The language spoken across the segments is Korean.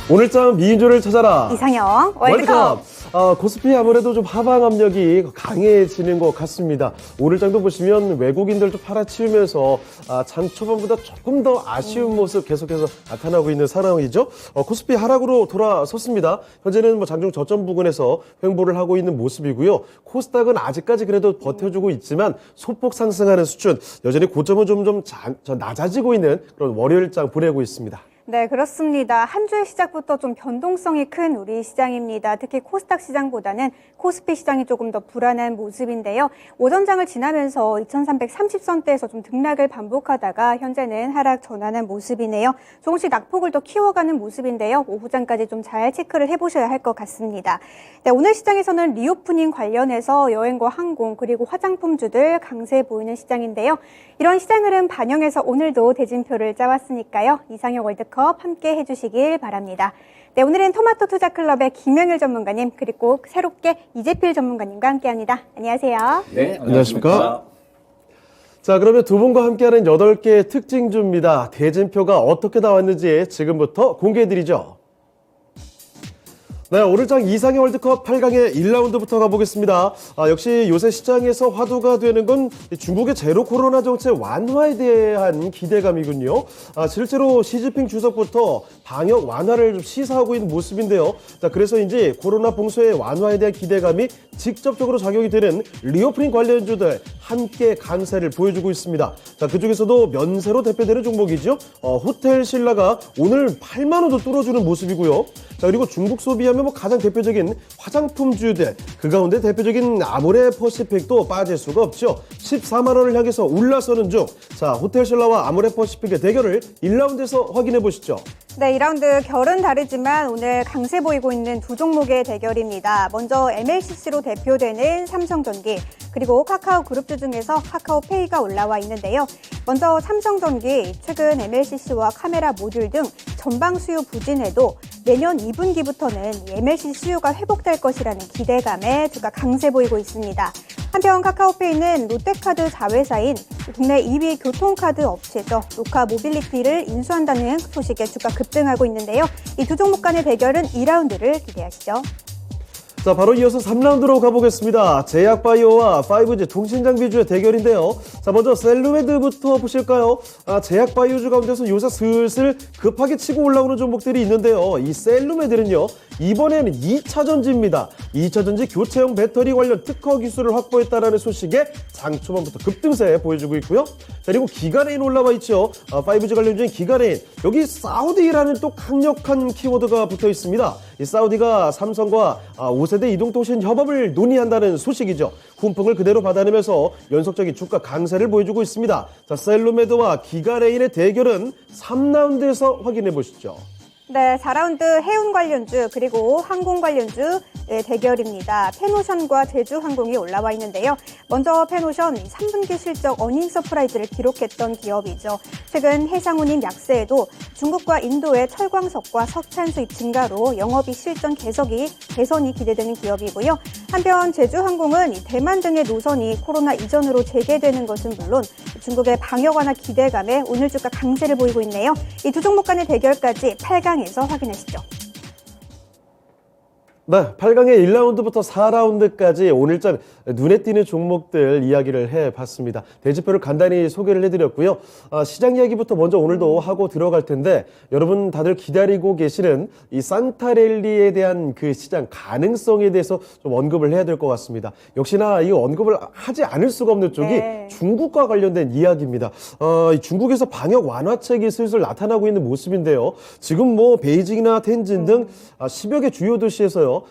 오늘장 미인조를 찾아라. 이상형 월드컵. 코스피 아무래도 좀 하방 압력이 강해지는 것 같습니다. 오늘장도 보시면 외국인들도 팔아치우면서 장 초반보다 조금 더 아쉬운 모습 계속해서 나타나고 있는 상황이죠. 코스피 하락으로 돌아섰습니다. 현재는 장중 저점 부근에서 횡보를 하고 있는 모습이고요. 코스닥은 아직까지 그래도 버텨주고 있지만 소폭 상승하는 수준, 여전히 고점은 좀 낮아지고 있는 그런 월요일장 보내고 있습니다. 네, 그렇습니다. 한 주의 시작부터 좀 변동성이 큰 우리 시장입니다. 특히 코스닥 시장보다는 코스피 시장이 조금 더 불안한 모습인데요. 오전장을 지나면서 2330선대에서 좀 등락을 반복하다가 현재는 하락 전환한 모습이네요. 조금씩 낙폭을 더 키워가는 모습인데요. 오후장까지 좀 잘 체크를 해보셔야 할 것 같습니다. 네, 오늘 시장에서는 리오프닝 관련해서 여행과 항공 그리고 화장품주들 강세 보이는 시장인데요. 이런 시장 흐름 반영해서 오늘도 대진표를 짜왔으니까요. 이상형 월드컵 함께 해주시길 바랍니다. 네, 오늘은 토마토 투자클럽의 김영일 전문가님 그리고 새롭게 이재필 전문가님과 함께합니다. 안녕하세요. 네, 안녕하십니까? 자, 그러면 두 분과 함께하는 8개의 특징주입니다. 대진표가 어떻게 나왔는지 지금부터 공개해드리죠. 네, 오늘장 이상형 월드컵 8강의 1라운드부터 가보겠습니다. 역시 요새 시장에서 화두가 되는 건 중국의 제로 코로나 정책 완화에 대한 기대감이군요. 실제로 시진핑 주석부터 방역 완화를 좀 시사하고 있는 모습인데요. 자, 그래서인지 코로나 봉쇄의 완화에 대한 기대감이 직접적으로 작용이 되는 리오프닝 관련주들 함께 강세를 보여주고 있습니다. 자, 그중에서도 면세로 대표되는 종목이죠. 호텔 신라가 오늘 8만 원도 뚫어주는 모습이고요. 자, 그리고 중국 소비하면 가장 대표적인 화장품주들, 그 가운데 대표적인 아모레퍼시픽도 빠질 수가 없죠. 14만 원을 향해서 올라서는 중. 자, 호텔신라와 아모레퍼시픽의 대결을 1라운드에서 확인해 보시죠. 네, 2라운드 결은 다르지만 오늘 강세 보이고 있는 두 종목의 대결입니다. 먼저 MLCC로 대표되는 삼성전기, 그리고 카카오 그룹주 중에서 카카오페이가 올라와 있는데요. 먼저 삼성전기, 최근 MLCC와 카메라 모듈 등 전방 수요 부진해도 내년 2분기부터는 MLCC 수요가 회복될 것이라는 기대감에 주가 강세 보이고 있습니다. 한편 카카오페이는 롯데카드 자회사인 국내 2위 교통카드 업체죠. 로카 모빌리티를 인수한다는 소식에 주가 급등하고 있는데요. 이 두 종목 간의 대결은 2라운드를 기대하시죠. 자, 바로 이어서 3라운드로 가보겠습니다. 제약바이오와 5G 통신장비주의 대결인데요. 자, 먼저 셀루메드부터 보실까요? 제약바이오주 가운데서 요새 슬슬 급하게 치고 올라오는 종목들이 있는데요. 이 셀루메드는요, 이번에는 2차전지입니다. 2차전지 교체형 배터리 관련 특허 기술을 확보했다라는 소식에 장 초반부터 급등세 보여주고 있고요. 자, 그리고 기가레인 올라와 있죠. 5G 관련주인 기가레인. 여기 사우디라는 또 강력한 키워드가 붙어 있습니다. 이 사우디가 삼성과 5세대 이동통신 협업을 논의한다는 소식이죠. 훈풍을 그대로 받아내면서 연속적인 주가 강세를 보여주고 있습니다. 자, 셀루메드와 기가레인의 대결은 3라운드에서 확인해 보시죠. 네, 4라운드 해운 관련주 그리고 항공 관련주 대결입니다. 페노션과 제주항공이 올라와 있는데요. 먼저 페노션 3분기 실적 어닝 서프라이즈를 기록했던 기업이죠. 최근 해상운임 약세에도 중국과 인도의 철광석과 석탄 수입 증가로 영업이익 실전 개선이 기대되는 기업이고요. 한편 제주항공은 대만 등의 노선이 코로나 이전으로 재개되는 것은 물론 중국의 방역 완화 기대감에 오늘 주가 강세를 보이고 있네요. 이 두 종목 간의 대결까지 8강에서 확인하시죠. 네, 8강의 1라운드부터 4라운드까지 오늘장 눈에 띄는 종목들 이야기를 해봤습니다. 대지표를 간단히 소개를 해드렸고요. 시장 이야기부터 먼저 오늘도 하고 들어갈 텐데 여러분 다들 기다리고 계시는 이 산타랠리에 대한 그 시장 가능성에 대해서 좀 언급을 해야 될 것 같습니다. 역시나 이 언급을 하지 않을 수가 없는 쪽이 중국과 관련된 이야기입니다. 중국에서 방역 완화책이 슬슬 나타나고 있는 모습인데요. 지금 뭐 베이징이나 텐진 등 10여 개 주요 도시에서요.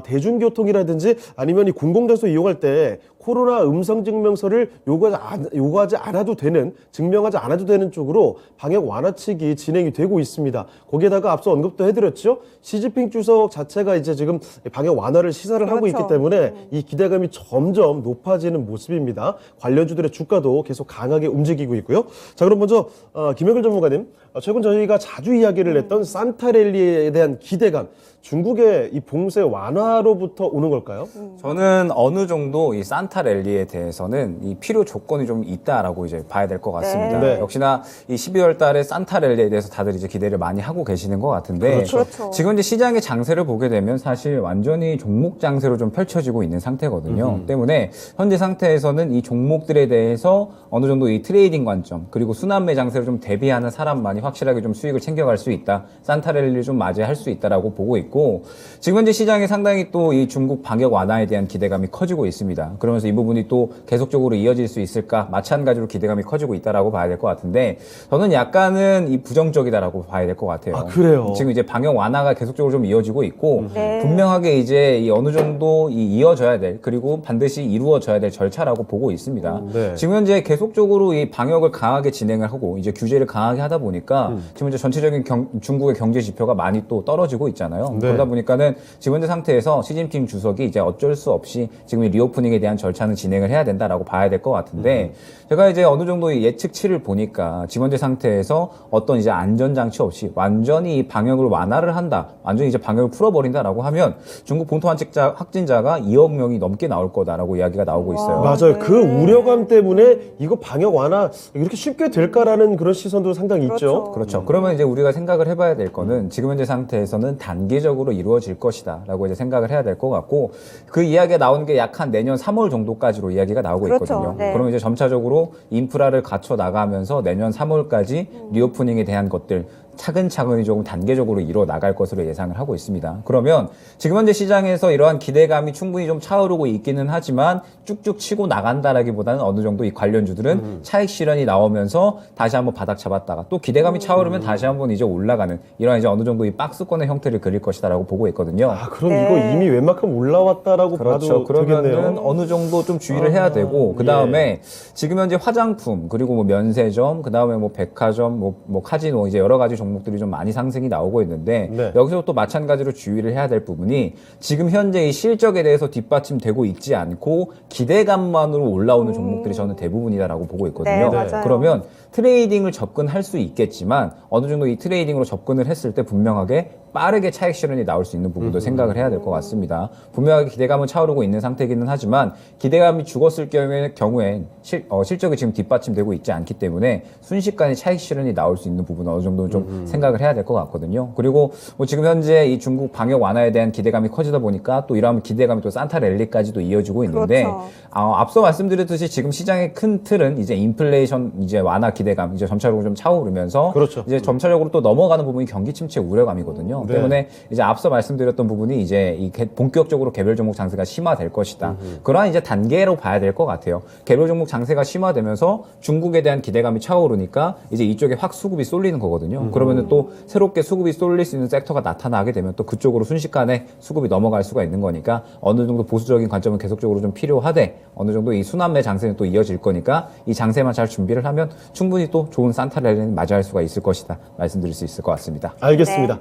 대중교통이라든지 아니면 이 공공장소 이용할 때 코로나 음성 증명서를 요구하지 않아도 되는, 증명하지 않아도 되는 쪽으로 방역 완화책이 진행이 되고 있습니다. 거기에다가 앞서 언급도 해드렸죠. 시진핑 주석 자체가 이제 지금 방역 완화를 시사를 하고 있기 때문에 이 기대감이 점점 높아지는 모습입니다. 관련주들의 주가도 계속 강하게 움직이고 있고요. 자, 그럼 먼저 김영일 전문가님, 최근 저희가 자주 이야기를 했던 산타랠리에 대한 기대감, 중국의 이 봉쇄 완화로부터 오는 걸까요? 저는 어느 정도 이 산타 산타 랠리에 대해서는 이 필요 조건이 좀 있다라고 이제 봐야 될 것 같습니다. 네. 역시나 이 12월 달에 산타 랠리에 대해서 다들 이제 기대를 많이 하고 계시는 것 같은데 그렇죠. 지금 이제 시장의 장세를 보게 되면 사실 완전히 종목 장세로 좀 펼쳐지고 있는 상태거든요. 때문에 현재 상태에서는 이 종목들에 대해서 어느 정도 이 트레이딩 관점 그리고 순환매 장세를 좀 대비하는 사람만이 확실하게 좀 수익을 챙겨갈 수 있다. 산타 랠리를 좀 맞이할 수 있다라고 보고 있고 지금 현재 시장에 상당히 또 이 중국 방역 완화에 대한 기대감이 커지고 있습니다. 그러면서 이 부분이 또 계속적으로 이어질 수 있을까? 마찬가지로 기대감이 커지고 있다라고 봐야 될 것 같은데 저는 약간은 이 부정적이다라고 봐야 될 것 같아요. 아, 그래요? 지금 이제 방역 완화가 계속적으로 좀 이어지고 있고 네. 분명하게 이제 이 어느 정도 이어져야 될 그리고 반드시 이루어져야 될 절차라고 보고 있습니다. 네. 지금 현재 계속적으로 이 방역을 강하게 진행을 하고 이제 규제를 강하게 하다 보니까 지금 이제 전체적인 중국의 경제 지표가 많이 또 떨어지고 있잖아요. 네. 그러다 보니까는 지금 현재 상태에서 시진핑 주석이 이제 어쩔 수 없이 지금 이 리오프닝에 대한 절차는 진행을 해야 된다라고 봐야 될 것 같은데 제가 이제 어느 정도 이 예측치를 보니까 지금 현재 상태에서 어떤 이제 안전장치 없이 완전히 이 방역을 완화를 한다, 완전히 이제 방역을 풀어버린다라고 하면 중국 본토 확진자가 2억 명이 넘게 나올 거다라고 이야기가 나오고 있어요. 맞아요. 네. 그 우려감 때문에 이거 방역 완화 이렇게 쉽게 될까라는 그런 시선도 상당히 있죠. 그렇죠. 그러면 이제 우리가 생각을 해봐야 될 거는 지금 현재 상태에서는 단계적으로 이루어질 것이다라고 이제 생각을 해야 될 것 같고 그 이야기가 나오는 게 약 한 내년 3월 정도까지로 이야기가 나오고 그렇죠. 있거든요. 네. 그러면 이제 점차적으로 인프라를 갖춰 나가면서 내년 3월까지 리오프닝에 대한 것들 차근차근히 조금 단계적으로 이루어 나갈 것으로 예상을 하고 있습니다. 그러면 지금 현재 시장에서 이러한 기대감이 충분히 좀 차오르고 있기는 하지만 쭉쭉 치고 나간다라기보다는 어느 정도 이 관련주들은 차익 실현이 나오면서 다시 한번 바닥 잡았다가 또 기대감이 차오르면 다시 한번 이제 올라가는 이런 이제 어느 정도 이 박스권의 형태를 그릴 것이다라고 보고 있거든요. 아, 그럼 네. 이거 이미 웬만큼 올라왔다라고 그렇죠. 봐도 그러면은 되겠네요. 어느 정도 좀 주의를 해야 되고 그 다음에 지금 현재 화장품 그리고 뭐 면세점 그 다음에 뭐 백화점 뭐 카지노 이제 여러 가지 종목들이 좀 많이 상승이 나오고 있는데 네. 여기서 또 마찬가지로 주의를 해야 될 부분이 지금 현재 이 실적에 대해서 뒷받침되고 있지 않고 기대감만으로 올라오는 종목들이 저는 대부분이다라고 보고 있거든요. 네, 맞아요. 그러면 트레이딩을 접근할 수 있겠지만 어느 정도 이 트레이딩으로 접근을 했을 때 분명하게 빠르게 차익 실현이 나올 수 있는 부분도 생각을 해야 될 것 같습니다. 분명하게 기대감은 차오르고 있는 상태이기는 하지만 기대감이 죽었을 경우엔 실적이 지금 뒷받침되고 있지 않기 때문에 순식간에 차익 실현이 나올 수 있는 부분은 어느 정도 좀 생각을 해야 될 것 같거든요. 그리고 뭐 지금 현재 이 중국 방역 완화에 대한 기대감이 커지다 보니까 또 이러한 기대감이 또 산타 랠리까지도 이어지고 있는데 그렇죠. 앞서 말씀드렸듯이 지금 시장의 큰 틀은 이제 인플레이션 이제 완화 기대감 이제 점차적으로 좀 차오르면서 그렇죠. 이제 점차적으로 또 넘어가는 부분이 경기 침체 우려감이거든요. 네. 때문에 이제 앞서 말씀드렸던 부분이 이제 이 본격적으로 개별 종목 장세가 심화될 것이다. 그러한 이제 단계로 봐야 될 것 같아요. 개별 종목 장세가 심화되면서 중국에 대한 기대감이 차오르니까 이제 이쪽에 확 수급이 쏠리는 거거든요. 그러면은 또 새롭게 수급이 쏠릴 수 있는 섹터가 나타나게 되면 또 그쪽으로 순식간에 수급이 넘어갈 수가 있는 거니까 어느 정도 보수적인 관점은 계속적으로 좀 필요하되 어느 정도 이 순환매 장세는 또 이어질 거니까 이 장세만 잘 준비를 하면 충분히 또 좋은 산타 랠리는 맞이할 수가 있을 것이다. 말씀드릴 수 있을 것 같습니다. 알겠습니다.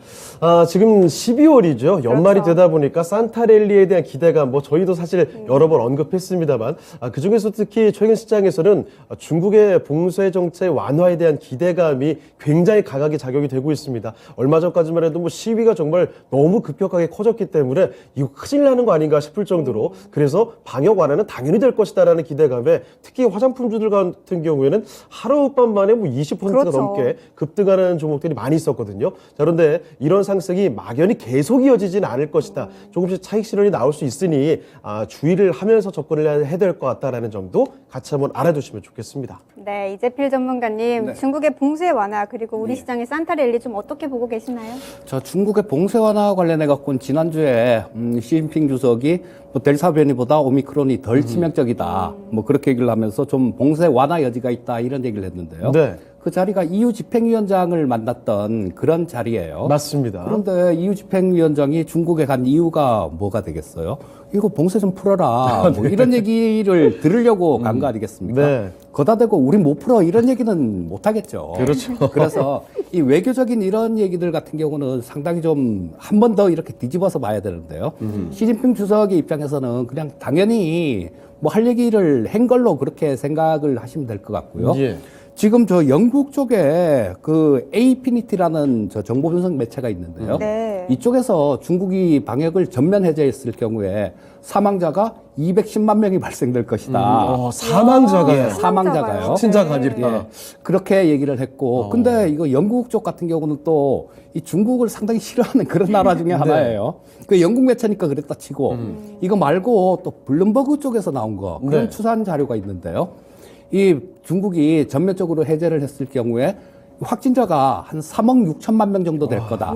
지금 12월이죠. 연말이 그렇죠. 되다 보니까 산타랠리에 대한 기대감, 뭐 저희도 사실 여러 번 언급했습니다만, 그 중에서 특히 최근 시장에서는 중국의 봉쇄 정책 완화에 대한 기대감이 굉장히 강하게 작용이 되고 있습니다. 얼마 전까지만 해도 뭐 시위가 정말 너무 급격하게 커졌기 때문에 이거 큰일 나는 거 아닌가 싶을 정도로 그래서 방역 완화는 당연히 될 것이다라는 기대감에 특히 화장품주들 같은 경우에는 하룻밤 만에 뭐 20%가 그렇죠. 넘게 급등하는 종목들이 많이 있었거든요. 자, 그런데 이런 상승이 막연히 계속 이어지지는 않을 것이다. 조금씩 차익 실현이 나올 수 있으니 주의를 하면서 접근을 해야 될 것 같다라는 점도 같이 한번 알아두시면 좋겠습니다. 네, 이재필 전문가님, 중국의 봉쇄 완화 그리고 우리 시장의 산타랠리 좀 어떻게 보고 계시나요? 저 중국의 봉쇄 완화 관련해 갖고는 지난주에 시진핑 주석이 뭐 델타 변이보다 오미크론이 덜 치명적이다. 뭐 그렇게 얘기를 하면서 좀 봉쇄 완화 여지가 있다 이런 얘기를 했는데요. 네. 그 자리가 EU 집행위원장을 만났던 그런 자리예요. 맞습니다. 그런데 EU 집행위원장이 중국에 간 이유가 뭐가 되겠어요? 이거 봉쇄 좀 풀어라. 뭐 이런 얘기를 들으려고 간 거 아니겠습니까? 네. 거다 대고 우리 못 풀어 이런 얘기는 못 하겠죠. 그렇죠. 그래서 이 외교적인 이런 얘기들 같은 경우는 상당히 좀 한 번 더 이렇게 뒤집어서 봐야 되는데요. 시진핑 주석의 입장에서는 그냥 당연히 뭐 할 얘기를 한 걸로 그렇게 생각을 하시면 될 것 같고요. 예. 지금 저 영국 쪽에 그 에이피니티라는 저 정보 분석 매체가 있는데요. 네. 이쪽에서 중국이 방역을 전면 해제했을 경우에 사망자가 210만 명이 발생될 것이다. 사망자가요. 예, 사망자가요. 확진자가 아니라. 예, 그렇게 얘기를 했고, 근데 이거 영국 쪽 같은 경우는 또 이 중국을 상당히 싫어하는 그런 나라 중에 하나예요. 그 영국 매체니까 그랬다 치고, 이거 말고 또 블룸버그 쪽에서 나온 거, 그런 네. 추산 자료가 있는데요. 이 중국이 전면적으로 해제를 했을 경우에 확진자가 한 3억 6천만 명 정도 될 거다.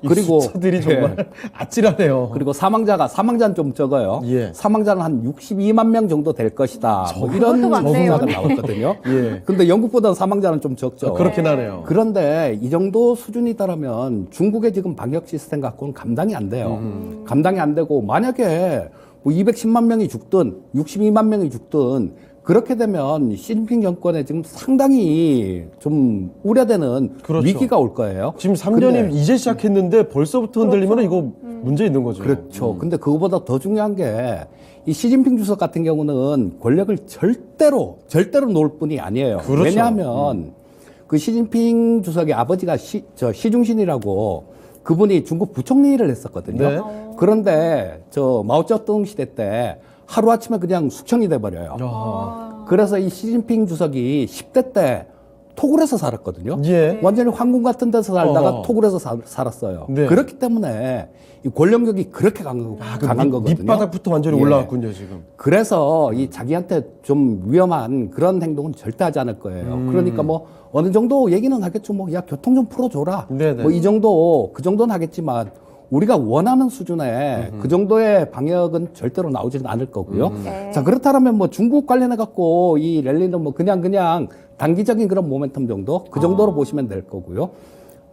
그리고 숫자들이 정말 아찔하네요. 그리고 사망자는 좀 적어요. 예. 사망자는 한 62만 명 정도 될 것이다. 뭐 이런 그것도 많네요. 조사가 나왔거든요. 예. 근데 영국보다는 사망자는 좀 적죠. 그렇긴 하네요. 그런데 이 정도 수준이다라면 중국의 지금 방역 시스템 갖고는 감당이 안 돼요. 감당이 안 되고 만약에 뭐 210만 명이 죽든 62만 명이 죽든 그렇게 되면 시진핑 정권에 지금 상당히 좀 우려되는 그렇죠. 위기가 올 거예요. 지금 3년이 이제 시작했는데 벌써부터 흔들리면 이거 문제 있는 거죠. 그렇죠. 근데 그거보다 더 중요한 게 이 시진핑 주석 같은 경우는 권력을 절대로 놓을 뿐이 아니에요. 그렇죠. 왜냐하면 그 시진핑 주석의 아버지가 시중신이라고 그분이 중국 부총리를 했었거든요. 네. 그런데 저 마오쩌둥 시대 때 하루아침에 그냥 숙청이 돼버려요. 그래서 이 시진핑 주석이 10대 때 토굴에서 살았거든요. 예. 완전히 황궁 같은 데서 살다가 어허. 토굴에서 살았어요. 네. 그렇기 때문에 이 권력력이 그렇게 강한 거거든요. 밑바닥부터 완전히 예. 올라왔군요, 지금. 그래서 이 자기한테 좀 위험한 그런 행동은 절대 하지 않을 거예요. 그러니까 뭐 어느 정도 얘기는 하겠죠. 뭐 야 교통 좀 풀어줘라. 네네. 뭐 이 정도 그 정도는 하겠지만 우리가 원하는 수준의 그 정도의 방역은 절대로 나오지는 않을 거고요. 네. 자 그렇다면 뭐 중국 관련해 갖고 이 랠리는 뭐 그냥 단기적인 그런 모멘텀 정도 그 정도로 보시면 될 거고요.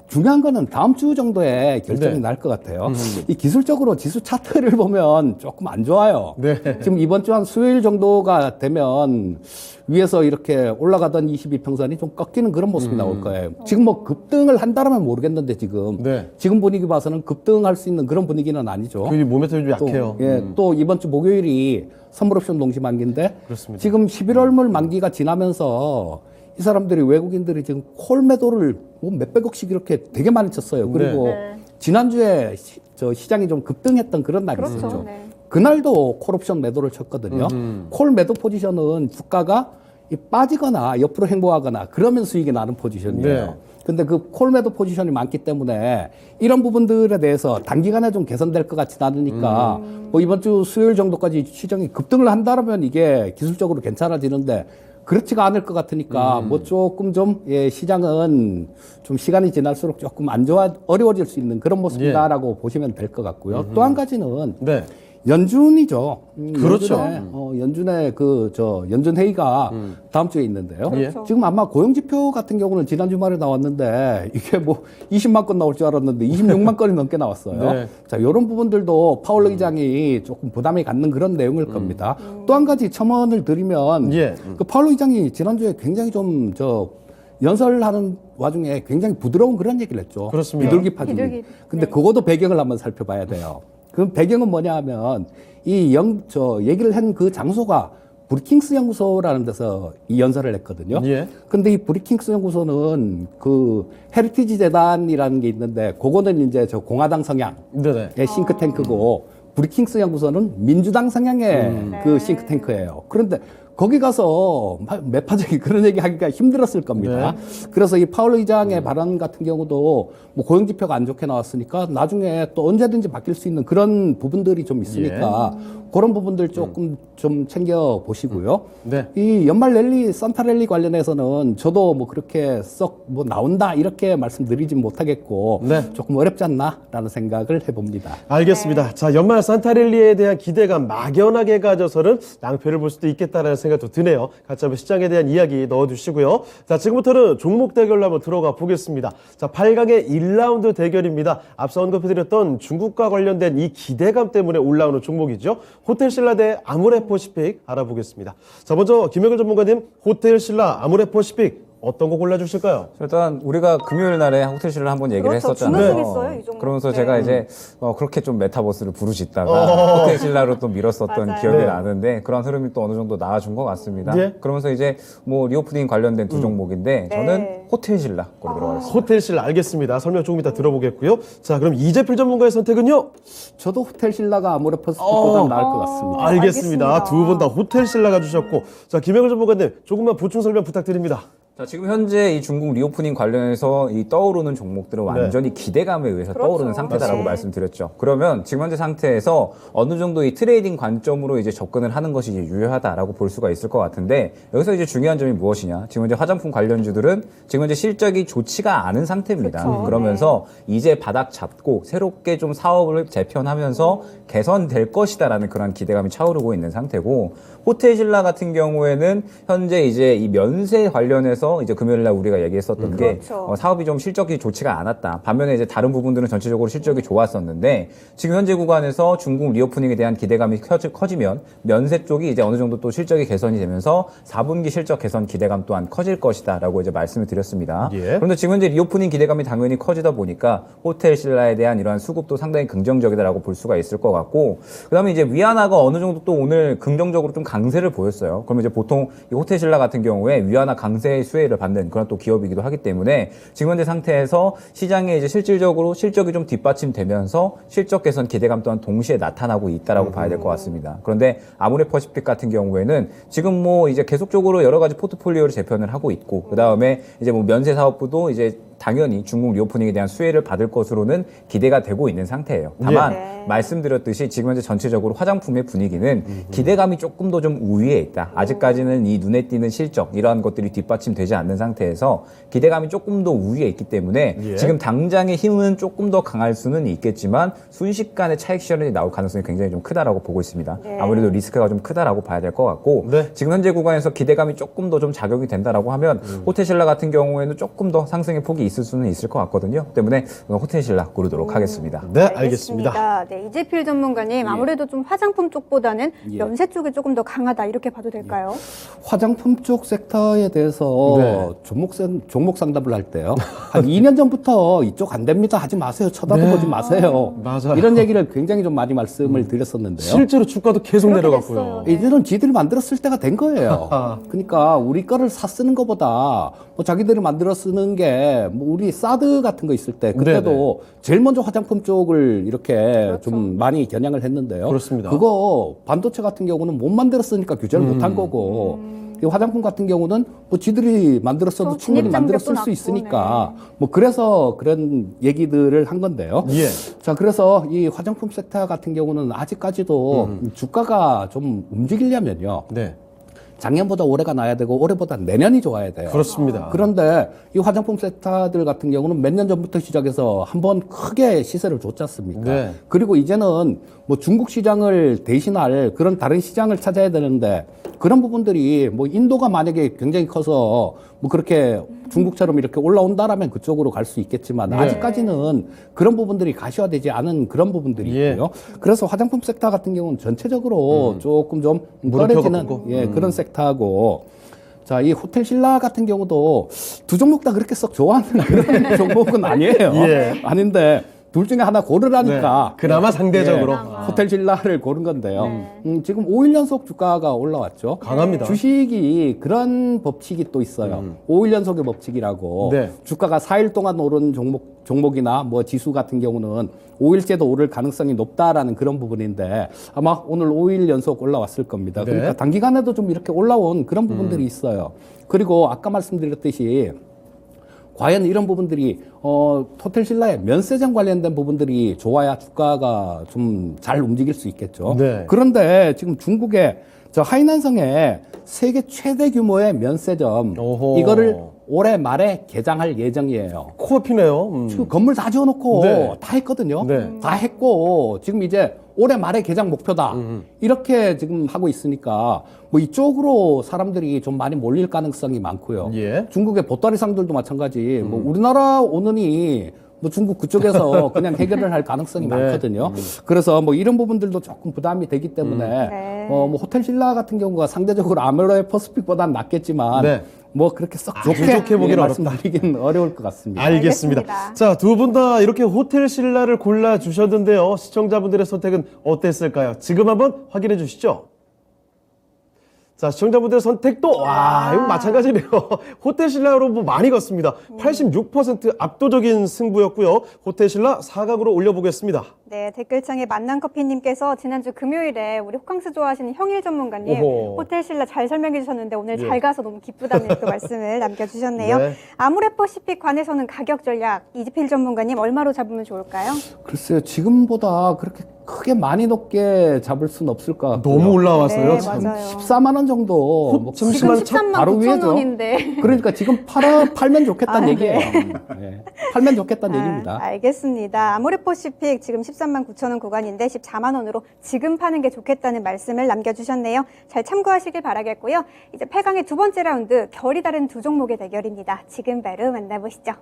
중요한 거는 다음 주 정도에 결정이 네. 날 것 같아요. 이 기술적으로 지수 차트를 보면 조금 안 좋아요. 네. 지금 이번 주 한 수요일 정도가 되면 위에서 이렇게 올라가던 22평선이 좀 꺾이는 그런 모습이 나올 거예요. 지금 뭐 급등을 한다면 모르겠는데 네. 지금 분위기 봐서는 급등할 수 있는 그런 분위기는 아니죠. 그 모멘텀이 좀 약해요. 또 이번 주 목요일이 선물옵션 동시 만기인데 그렇습니다. 지금 11월물 만기가 지나면서 이 사람들이 외국인들이 지금 콜 매도를 뭐 몇백억씩 이렇게 되게 많이 쳤어요. 그리고 네. 지난주에 시장이 좀 급등했던 그런 날이 그렇죠. 있었죠. 네. 그날도 콜옵션 매도를 쳤거든요. 콜 매도 포지션은 주가가 빠지거나 옆으로 행보하거나 그러면 수익이 나는 포지션이에요. 네. 근데 그 콜 매도 포지션이 많기 때문에 이런 부분들에 대해서 단기간에 좀 개선될 것 같지 않으니까 뭐 이번 주 수요일 정도까지 시장이 급등을 한다면 이게 기술적으로 괜찮아지는데 그렇지가 않을 것 같으니까 뭐 조금 좀 시장은 좀 시간이 지날수록 조금 어려워질 수 있는 그런 모습이다라고 보시면 될 것 같고요. 또 한 가지는 네. 연준이죠. 그렇죠. 연준의 연준 회의가 다음 주에 있는데요. 그렇죠. 지금 아마 고용 지표 같은 경우는 지난 주말에 나왔는데 이게 뭐 20만 건 나올 줄 알았는데 26만 건이 넘게 나왔어요. 네. 자, 이런 부분들도 파월 의장이 조금 부담이 갖는 그런 내용일 겁니다. 또 한 가지 첨언을 드리면 예. 그 파월 의장이 지난주에 굉장히 좀 연설하는 와중에 굉장히 부드러운 그런 얘기를 했죠. 그렇습니다. 비둘기파중. 비둘기. 근데 네. 그것도 배경을 한번 살펴봐야 돼요. 그 배경은 뭐냐 하면 얘기를 한 그 장소가 브리킹스 연구소라는 데서 이 연설을 했거든요. 예. 근데 이 브리킹스 연구소는 그 헤리티지 재단이라는 게 있는데 그거는 이제 공화당 성향의 네네. 싱크탱크고 브리킹스 연구소는 민주당 성향의 그 싱크탱크예요. 그런데 거기 가서 매파적인 그런 얘기 하기가 힘들었을 겁니다. 그래서 이 파월 의장의 발언 같은 경우도 뭐 고용지표가 안 좋게 나왔으니까 나중에 또 언제든지 바뀔 수 있는 그런 부분들이 좀 있으니까 그런 부분들 조금 좀 챙겨 보시고요. 네. 이 연말 랠리, 산타 랠리 관련해서는 저도 뭐 그렇게 썩 뭐 나온다 이렇게 말씀드리진 못하겠고 네. 조금 어렵지 않나라는 생각을 해봅니다. 알겠습니다. 자, 연말 산타랠리에 대한 기대가 막연하게 가져서는 낭패를 볼 수도 있겠다라는 생각도 드네요. 같이 한번 시장에 대한 이야기 넣어주시고요. 자, 지금부터는 종목 대결로 한번 들어가 보겠습니다. 자, 8강의 1라운드 대결입니다. 앞서 언급해드렸던 중국과 관련된 이 기대감 때문에 올라오는 종목이죠. 호텔신라 대 아모레퍼시픽 알아보겠습니다. 자, 먼저 김영일 전문가님, 호텔신라, 아모레퍼시픽 어떤 거 골라주실까요? 일단 우리가 금요일 날에 호텔 신라 한번 얘기를 그렇죠. 했었잖아요. 준우승했어요, 이 종목. 그러면서 네. 제가 이제 그렇게 좀 메타버스를 부르짖다가 호텔 신라로 또 밀었었던 맞아요. 기억이 네. 나는데 그런 흐름이 또 어느 정도 나와준 것 같습니다. 예. 그러면서 이제 뭐 리오프닝 관련된 두 종목인데 저는 네. 호텔 신라 고르도록 하겠습니다. 호텔실 알겠습니다. 설명 조금 이따 들어보겠고요. 자, 그럼 이재필 전문가의 선택은요? 저도 호텔 신라가 아무래도 퍼스픽보다 나을 것 같습니다. 알겠습니다. 알겠습니다. 두 분 다 호텔실 나가주셨고, 자, 김영일 전문가님 조금만 보충 설명 부탁드립니다. 자, 지금 현재 이 중국 리오프닝 관련해서 이 떠오르는 종목들은 완전히 기대감에 의해서 그렇죠. 떠오르는 상태다라고 네. 말씀드렸죠. 그러면 지금 현재 상태에서 어느 정도 이 트레이딩 관점으로 이제 접근을 하는 것이 이제 유효하다라고 볼 수가 있을 것 같은데 여기서 이제 중요한 점이 무엇이냐? 지금 현재 화장품 관련주들은 지금 현재 실적이 좋지가 않은 상태입니다. 그렇죠. 그러면서 이제 바닥 잡고 새롭게 좀 사업을 재편하면서 개선될 것이다라는 그런 기대감이 차오르고 있는 상태고 호텔 신라 같은 경우에는 현재 이제 이 면세 관련해서 이제 금요일 날 우리가 얘기했었던 게 그렇죠. 사업이 좀 실적이 좋지가 않았다. 반면에 이제 다른 부분들은 전체적으로 실적이 좋았었는데 지금 현재 구간에서 중국 리오프닝에 대한 기대감이 커지면 면세 쪽이 이제 어느 정도 또 실적이 개선이 되면서 4분기 실적 개선 기대감 또한 커질 것이다라고 이제 말씀을 드렸습니다. 예. 그런데 지금 현재 리오프닝 기대감이 당연히 커지다 보니까 호텔 신라에 대한 이러한 수급도 상당히 긍정적이다라고 볼 수가 있을 것 같고 그다음에 이제 위안화가 어느 정도 또 오늘 긍정적으로 좀 강세를 보였어요. 그러면 이제 보통 이 호텔 신라 같은 경우에 위안화 강세의 수혜를 받는 그런 또 기업이기도 하기 때문에 지금 현재 상태에서 시장에 이제 실질적으로 실적이 좀 뒷받침되면서 실적 개선 기대감 또한 동시에 나타나고 있다라고 봐야 될 것 같습니다. 그런데 아모레 퍼시픽 같은 경우에는 지금 뭐 이제 계속적으로 여러 가지 포트폴리오를 재편을 하고 있고 그 다음에 이제 뭐 면세 사업부도 이제 당연히 중국 리오프닝에 대한 수혜를 받을 것으로는 기대가 되고 있는 상태예요. 다만 네. 말씀드렸듯이 지금 현재 전체적으로 화장품의 분위기는 기대감이 조금 더 좀 우위에 있다. 아직까지는 이 눈에 띄는 실적 이러한 것들이 뒷받침되지 않는 상태에서 기대감이 조금 더 우위에 있기 때문에 예. 지금 당장의 힘은 조금 더 강할 수는 있겠지만 순식간에 차익 실현이 나올 가능성이 굉장히 좀 크다라고 보고 있습니다. 네. 아무래도 리스크가 좀 크다라고 봐야 될 것 같고 네. 지금 현재 구간에서 기대감이 조금 더 좀 작용이 된다라고 하면 호텔 신라 같은 경우에는 조금 더 상승의 폭이 있을 수는 있을 것 같거든요. 때문에 호텔 신라 고르도록 하겠습니다. 네, 알겠습니다. 네, 이재필 전문가님 아무래도 좀 화장품 쪽보다는 예. 면세 쪽이 조금 더 강하다 이렇게 봐도 될까요? 화장품 쪽 섹터에 대해서 네. 종목 상담을 할 때요. 한 2년 전부터 이쪽 안 됩니다. 하지 마세요. 쳐다도 보지 마세요. 맞아요. 이런 얘기를 굉장히 좀 많이 말씀을 드렸었는데요. 실제로 주가도 계속 그렇게 내려갔고요. 됐어요. 이제는 지들이 만들었을 때가 된 거예요. 그러니까 우리 거를 사 쓰는 것보다 뭐 자기들이 만들어 쓰는 게 뭐 우리 사드 같은 거 있을 때 그때도 제일 먼저 화장품 쪽을 이렇게 좀 많이 겨냥을 했는데요. 그렇습니다. 그거 반도체 같은 경우는 못 만들었으니까 규제를 못 한 거고 이 화장품 같은 경우는 뭐 지들이 만들었어도 그렇죠. 충분히 진입 만들어 장벽도 쓸 수 낮고, 있으니까 뭐 그래서 그런 얘기들을 한 건데요. 예. 자, 그래서 이 화장품 섹터 같은 경우는 아직까지도 주가가 좀 움직이려면요. 네. 작년보다 올해가 나야 되고 올해보다 내년이 좋아야 돼요. 그렇습니다. 그런데 이 화장품 섹터들 같은 경우는 몇 년 전부터 시작해서 한번 크게 시세를 줬지 않습니까? 네. 그리고 이제는 뭐 중국 시장을 대신할 그런 다른 시장을 찾아야 되는데 그런 부분들이 뭐 인도가 만약에 굉장히 커서 뭐 그렇게 중국처럼 이렇게 올라온다라면 그쪽으로 갈 수 있겠지만 네. 아직까지는 그런 부분들이 가시화되지 않은 그런 부분들이 예. 있고요. 그래서 화장품 섹터 같은 경우는 전체적으로 조금 좀 무릎 떨어지는 펴고. 예, 그런 섹터하고 자, 이 호텔 신라 같은 경우도 두 종목 다 그렇게 썩 좋아하는 그런 종목은 아니에요. 예. 아닌데 둘 중에 하나 고르라니까. 네. 그나마 상대적으로. 예, 호텔 신라를 고른 건데요. 지금 5일 연속 주가가 올라왔죠. 강합니다. 주식이 그런 법칙이 또 있어요. 5일 연속의 법칙이라고. 네. 주가가 4일 동안 오른 종목이나 뭐 지수 같은 경우는 5일째도 오를 가능성이 높다라는 그런 부분인데 아마 오늘 5일 연속 올라왔을 겁니다. 네. 그러니까 단기간에도 좀 이렇게 올라온 그런 부분들이 있어요. 그리고 아까 말씀드렸듯이 과연 이런 부분들이 호텔 신라의 면세점 관련된 부분들이 좋아야 주가가 좀 잘 움직일 수 있겠죠. 네. 그런데 지금 중국의 저 하이난성에 세계 최대 규모의 면세점 오호. 이거를 올해 말에 개장할 예정이에요. 코앞이네요. 지금 건물 다 지어놓고 네. 다 했거든요. 네. 다 했고 지금 이제 올해 말에 개장 목표다. 이렇게 지금 하고 있으니까 뭐 이쪽으로 사람들이 좀 많이 몰릴 가능성이 많고요. 예. 중국의 보따리상들도 마찬가지. 뭐 우리나라 오느니 뭐 중국 그쪽에서 그냥 해결을 할 가능성이 네. 많거든요. 그래서 뭐 이런 부분들도 조금 부담이 되기 때문에 네. 뭐 호텔 신라 같은 경우가 상대적으로 아모레 퍼시픽보다는 낫겠지만 네. 뭐 그렇게 썩 아주 좋게, 좋게 보기는 어렵다. 말씀드리긴 어려울 것 같습니다. 알겠습니다. 알겠습니다. 자, 두 분 다 이렇게 호텔 신라를 골라 주셨는데요. 시청자분들의 선택은 어땠을까요? 지금 한번 확인해 주시죠. 자, 시청자분들의 선택도 이건 마찬가지네요. 호텔 신라로 뭐 많이 갔습니다. 86% 압도적인 승부였고요. 호텔 신라 4강으로 올려보겠습니다. 네, 댓글창에 만남커피님께서 지난주 금요일에 우리 호캉스 좋아하시는 형일 전문가님 오호. 호텔 신라 잘 설명해 주셨는데 오늘 예. 잘 가서 너무 기쁘다는 또 말씀을 남겨주셨네요. 네. 아모레퍼시픽 관에서는 가격 전략 이지필 전문가님 얼마로 잡으면 좋을까요? 글쎄요, 지금보다 그렇게 크게 많이 높게 잡을 수는 없을 것 같고요. 너무 올라와서요. 네, 참. 맞아요. 14만 원 정도. 뭐 잠시만, 지금 13만 바로 9천 위에죠. 원인데. 그러니까 지금 팔면 좋겠다는 아, 얘기예요. 네. 팔면 좋겠다는 얘기입니다. 알겠습니다. 아모레퍼시픽 지금 13만 9천 원 구간인데 14만 원으로 지금 파는 게 좋겠다는 말씀을 남겨주셨네요. 잘 참고하시길 바라겠고요. 이제 8강의 두 번째 라운드 결이 다른 두 종목의 대결입니다. 지금 바로 만나보시죠.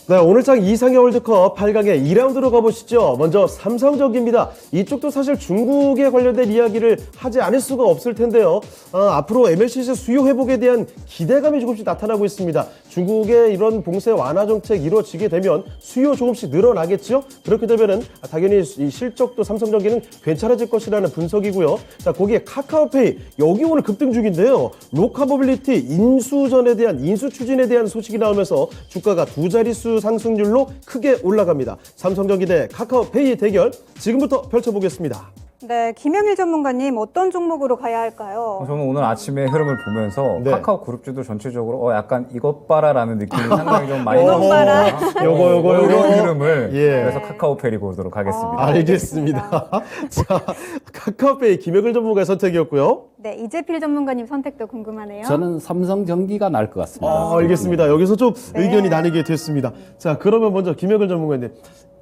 네, 오늘장 이상의 월드컵 8강의 2라운드로 가보시죠. 먼저 삼성전기입니다. 이쪽도 사실 중국에 관련된 이야기를 하지 않을 수가 없을 텐데요. 앞으로 MLCC 수요 회복에 대한 기대감이 조금씩 나타나고 있습니다. 중국의 이런 봉쇄 완화 정책 이루어지게 되면 수요 조금씩 늘어나겠죠. 그렇게 되면은 당연히 이 실적도 삼성전기는 괜찮아질 것이라는 분석이고요. 자, 거기에 카카오페이 여기 오늘 급등 중인데요. 로카모빌리티 인수전에 대한 인수 추진에 대한 소식이 나오면서 주가가 두 자릿수 상승률로 크게 올라갑니다. 삼성전기 대 카카오페이 대결 지금부터 펼쳐보겠습니다. 네, 김영일 전문가님 어떤 종목으로 가야 할까요? 저는 오늘 아침에 흐름을 보면서 네. 카카오 그룹주도 전체적으로 약간 이것 봐라라는 느낌이 상당히 좀 많이 이것 봐라. 요거. 이런 흐름을 예. 그래서 카카오페이 보도록 하겠습니다. 알겠습니다. 자, 카카오페이 김영일 전문가의 선택이었고요. 네, 이재필 전문가님 선택도 궁금하네요. 저는 삼성전기가 나을 것 같습니다. 알겠습니다. 여기서 좀 네. 의견이 나뉘게 됐습니다. 자, 그러면 먼저 김영일 전문가님.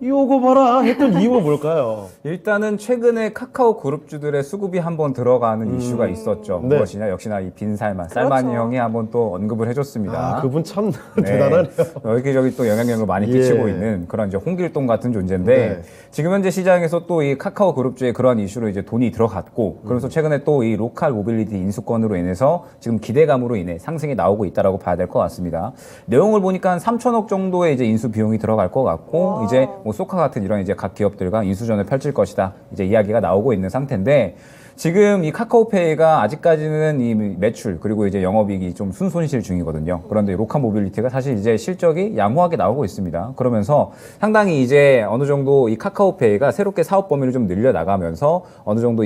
요거 봐라 했던 이유가 뭘까요? 일단은 최근에 카카오 그룹주들의 수급이 한번 들어가는 이슈가 있었죠. 네. 무엇이냐? 역시나 이 빈살만, 쌀만이 형이 한번 또 언급을 해줬습니다. 그분 참 네. 대단하네요. 여기저기 또 영향력을 많이 예. 끼치고 있는 그런 이제 홍길동 같은 존재인데 네. 지금 현재 시장에서 또 이 카카오 그룹주의 그러한 이슈로 이제 돈이 들어갔고 그래서 최근에 또 이 로컬 모빌리티 인수권으로 인해서 지금 기대감으로 인해 상승이 나오고 있다라고 봐야 될 것 같습니다. 내용을 보니까 한 3천억 정도의 이제 인수 비용이 들어갈 것 같고 이제 뭐 소카 같은 이런 이제 각 기업들과 인수전을 펼칠 것이다. 이제 이야기가 나오고 있는 상태인데 지금 이 카카오페이가 아직까지는 이 매출 그리고 이제 영업이익이 좀 순손실 중이거든요. 그런데 로카 모빌리티가 사실 이제 실적이 양호하게 나오고 있습니다. 그러면서 상당히 이제 어느 정도 이 카카오페이가 새롭게 사업 범위를 좀 늘려 나가면서 어느 정도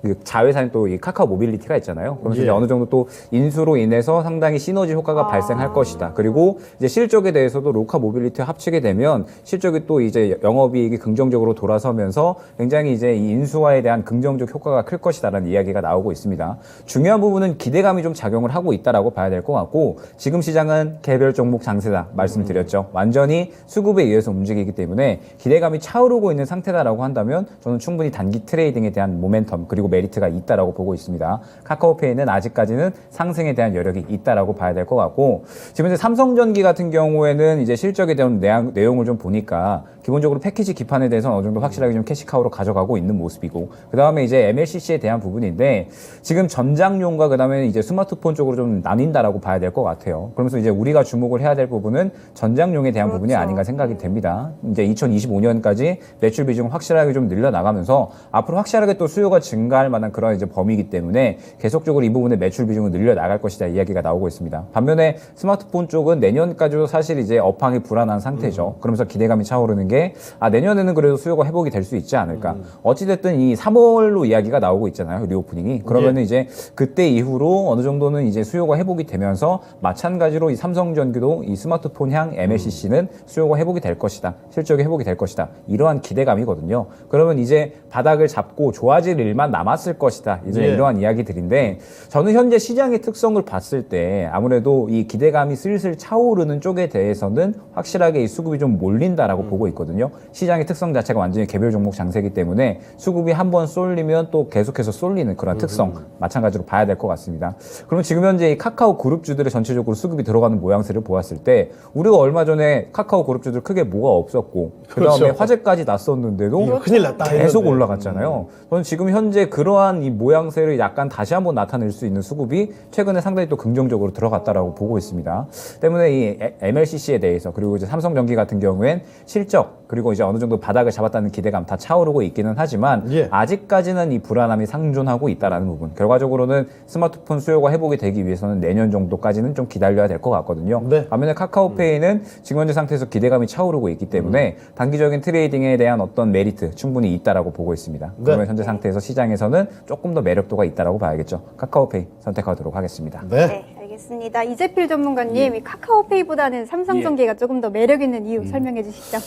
그 자회사인 또 이 카카오 모빌리티가 있잖아요. 그러면서 예. 이제 어느 정도 또 인수로 인해서 상당히 시너지 효과가 발생할 것이다. 그리고 이제 실적에 대해서도 로카 모빌리티와 합치게 되면 실적이 또 이제 영업이익이 긍정적으로 돌아서면서 굉장히 이제 이 인수화에 대한 긍정적 효과가 클 것이다라는 이야기가 나오고 있습니다. 중요한 부분은 기대감이 좀 작용을 하고 있다라고 봐야 될 것 같고 지금 시장은 개별 종목 장세다 말씀드렸죠. 완전히 수급에 의해서 움직이기 때문에 기대감이 차오르고 있는 상태다라고 한다면 저는 충분히 단기 트레이딩에 대한 모멘텀 그리고 메리트가 있다라고 보고 있습니다. 카카오페이는 아직까지는 상승에 대한 여력이 있다라고 봐야 될 것 같고 지금 이제 삼성전기 같은 경우에는 이제 실적에 대한 내용을 좀 보니까 기본적으로 패키지 기판에 대해서 어느 정도 확실하게 좀 캐시카우로 가져가고 있는 모습이고 그 다음에 이제 MLCC에 대한 부분인데 지금 전장용과 그 다음에 이제 스마트폰 쪽으로 좀 나뉜다라고 봐야 될 것 같아요. 그러면서 이제 우리가 주목을 해야 될 부분은 전장용에 대한 부분이 아닌가 생각이 됩니다. 이제 2025년까지 매출 비중을 확실하게 좀 늘려 나가면서 앞으로 확실하게 또 수요가 증가할 만한 그런 이제 범위이기 때문에 계속적으로 이 부분의 매출 비중을 늘려 나갈 것이다 이야기가 나오고 있습니다. 반면에 스마트폰 쪽은 내년까지도 사실 이제 업황이 불안한 상태죠. 그러면서 기대감이 차오르는 게 내년에는 그래도 수요가 회복이 될 수 있지 않을까. 어찌됐든 이 3월로 이야기가 나오고 있잖아요. 리오프닝이. 그러면은 이제 그때 이후로 어느 정도는 이제 수요가 회복이 되면서 마찬가지로 이 삼성전기도 이 스마트폰 향 MLCC는 수요가 회복이 될 것이다. 실적이 회복이 될 것이다. 이러한 기대감이거든요. 그러면 이제 바닥을 잡고 좋아질 일만 남았을 것이다. 이제 예. 이러한 이야기들인데 저는 현재 시장의 특성을 봤을 때 아무래도 이 기대감이 슬슬 차오르는 쪽에 대해서는 확실하게 이 수급이 좀 몰린다라고 보고 있거든요. 시장의 특성 자체가 완전히 개별 종목 장세이기 때문에 수급이 한번 쏠리면 또 계속해서 쏠리는 그런 특성 마찬가지로 봐야 될 것 같습니다. 그러면 지금 현재 이 카카오 그룹주들의 전체적으로 수급이 들어가는 모양새를 보았을 때 우리가 얼마 전에 카카오 그룹주들 크게 뭐가 없었고 그 다음에 그렇죠. 화제까지 났었는데도 이거 큰일 났다 계속 이건데. 올라갔잖아요. 저는 지금 현재 그러한 이 모양새를 약간 다시 한번 나타낼 수 있는 수급이 최근에 상당히 또 긍정적으로 들어갔다라고 보고 있습니다. 때문에 이 MLCC에 대해서 그리고 이제 삼성전기 같은 경우엔 실적 그리고 이제 어느 정도 바닥을 잡았다는 기대감 다 차오르고 있기는 하지만 예. 아직까지는 이 불안함이 상존하고 있다라는 부분. 결과적으로는 스마트폰 수요가 회복이 되기 위해서는 내년 정도까지는 좀 기다려야 될 것 같거든요. 네. 반면에 카카오페이는 지금 현재 상태에서 기대감이 차오르고 있기 때문에 단기적인 트레이딩에 대한 어떤 메리트 충분히 있다라고 보고 있습니다. 그러면 현재 상태에서 시장에서는 조금 더 매력도가 있다라고 봐야겠죠. 카카오페이 선택하도록 하겠습니다. 네. 네, 알겠습니다. 이재필 전문가님, 이 카카오페이보다는 삼성전기가 조금 더 매력 있는 이유 설명해 주시죠.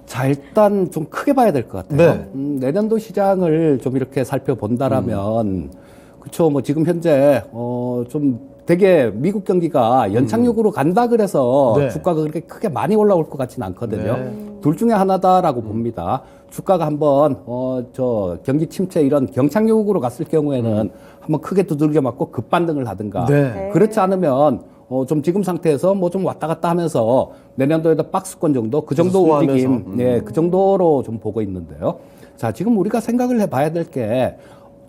자, 일단 좀 크게 봐야 될 것 같아요. 네. 내년도 시장을 좀 이렇게 살펴본다라면, 그쵸, 뭐 지금 현재, 좀 되게 미국 경기가 연착륙으로 간다 그래서 네. 주가가 그렇게 크게 많이 올라올 것 같지는 않거든요. 네. 둘 중에 하나다라고 봅니다. 주가가 한번, 경기 침체 이런 경착륙으로 갔을 경우에는 한번 크게 두들겨 맞고 급반등을 하든가. 네. 그렇지 않으면, 좀 지금 상태에서 뭐 좀 왔다 갔다 하면서 내년도에도 박스권 정도, 그 정도 소화하면서. 움직임, 예, 그 정도로 좀 보고 있는데요. 자, 지금 우리가 생각을 해봐야 될 게,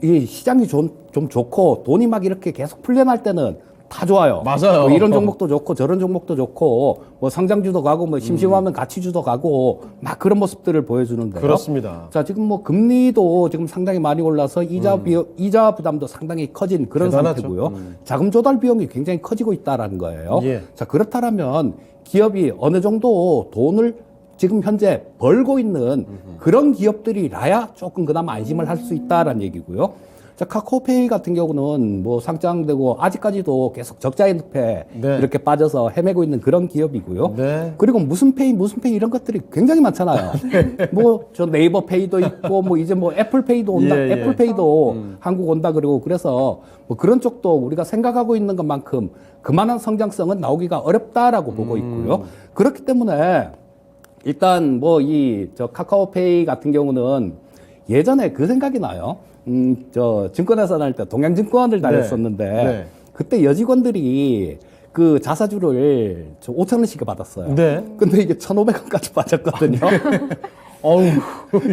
이 시장이 좀 좋고 돈이 막 이렇게 계속 풀려날 때는 다 좋아요. 맞아요. 뭐 이런 종목도 좋고 저런 종목도 좋고 뭐 상장주도 가고 뭐 심심하면 가치주도 가고 막 그런 모습들을 보여주는데요. 그렇습니다. 자, 지금 뭐 금리도 지금 상당히 많이 올라서 이자 부담도 상당히 커진 그런 대단하죠. 상태고요. 자금 조달 비용이 굉장히 커지고 있다라는 거예요. 예. 자, 그렇다면 기업이 어느 정도 돈을 지금 현재 벌고 있는 그런 기업들이라야 조금 그나마 안심을 할 수 있다라는 얘기고요. 자, 카카오페이 같은 경우는 뭐 상장되고 아직까지도 계속 적자의 늪에 네. 이렇게 빠져서 헤매고 있는 그런 기업이고요. 네. 그리고 무슨 페이 이런 것들이 굉장히 많잖아요. 뭐 저 네이버 페이도 있고 뭐 이제 뭐 애플 페이도 온다. 예, 예. 애플 페이도 한국 온다 그러고 그래서 뭐 그런 쪽도 우리가 생각하고 있는 것만큼 그만한 성장성은 나오기가 어렵다라고 보고 있고요. 그렇기 때문에 일단 뭐 저 카카오페이 같은 경우는 예전에 그 생각이 나요. 저 증권회사 다닐 때 동양증권을 다녔었는데 네. 그때 여직원들이 그 자사주를 5,000원씩 받았어요. 네. 근데 이게 1,500원까지 빠졌거든요. 어우.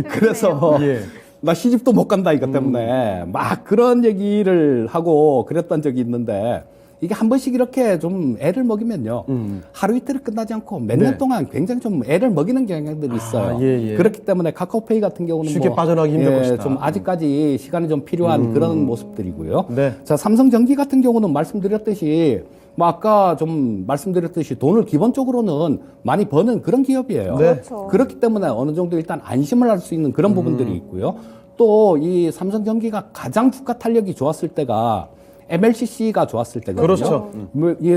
그래서 예. 나 시집도 못 간다 이것 때문에 막 그런 얘기를 하고 그랬던 적이 있는데 이게 한 번씩 이렇게 좀 애를 먹이면요. 하루 이틀을 끝나지 않고 몇 년 네. 동안 굉장히 좀 애를 먹이는 경향들이 있어요. 예, 예. 그렇기 때문에 카카오페이 같은 경우는 쉽게 빠져나가기 힘들 것이다. 좀 아직까지 시간이 좀 필요한 그런 모습들이고요. 네. 자, 삼성전기 같은 경우는 말씀드렸듯이 뭐 아까 좀 말씀드렸듯이 돈을 기본적으로는 많이 버는 그런 기업이에요. 네. 그렇죠. 그렇기 때문에 어느 정도 일단 안심을 할 수 있는 그런 부분들이 있고요. 또 이 삼성전기가 가장 주가 탄력이 좋았을 때가 MLCC가 좋았을 때거든요. 그렇죠.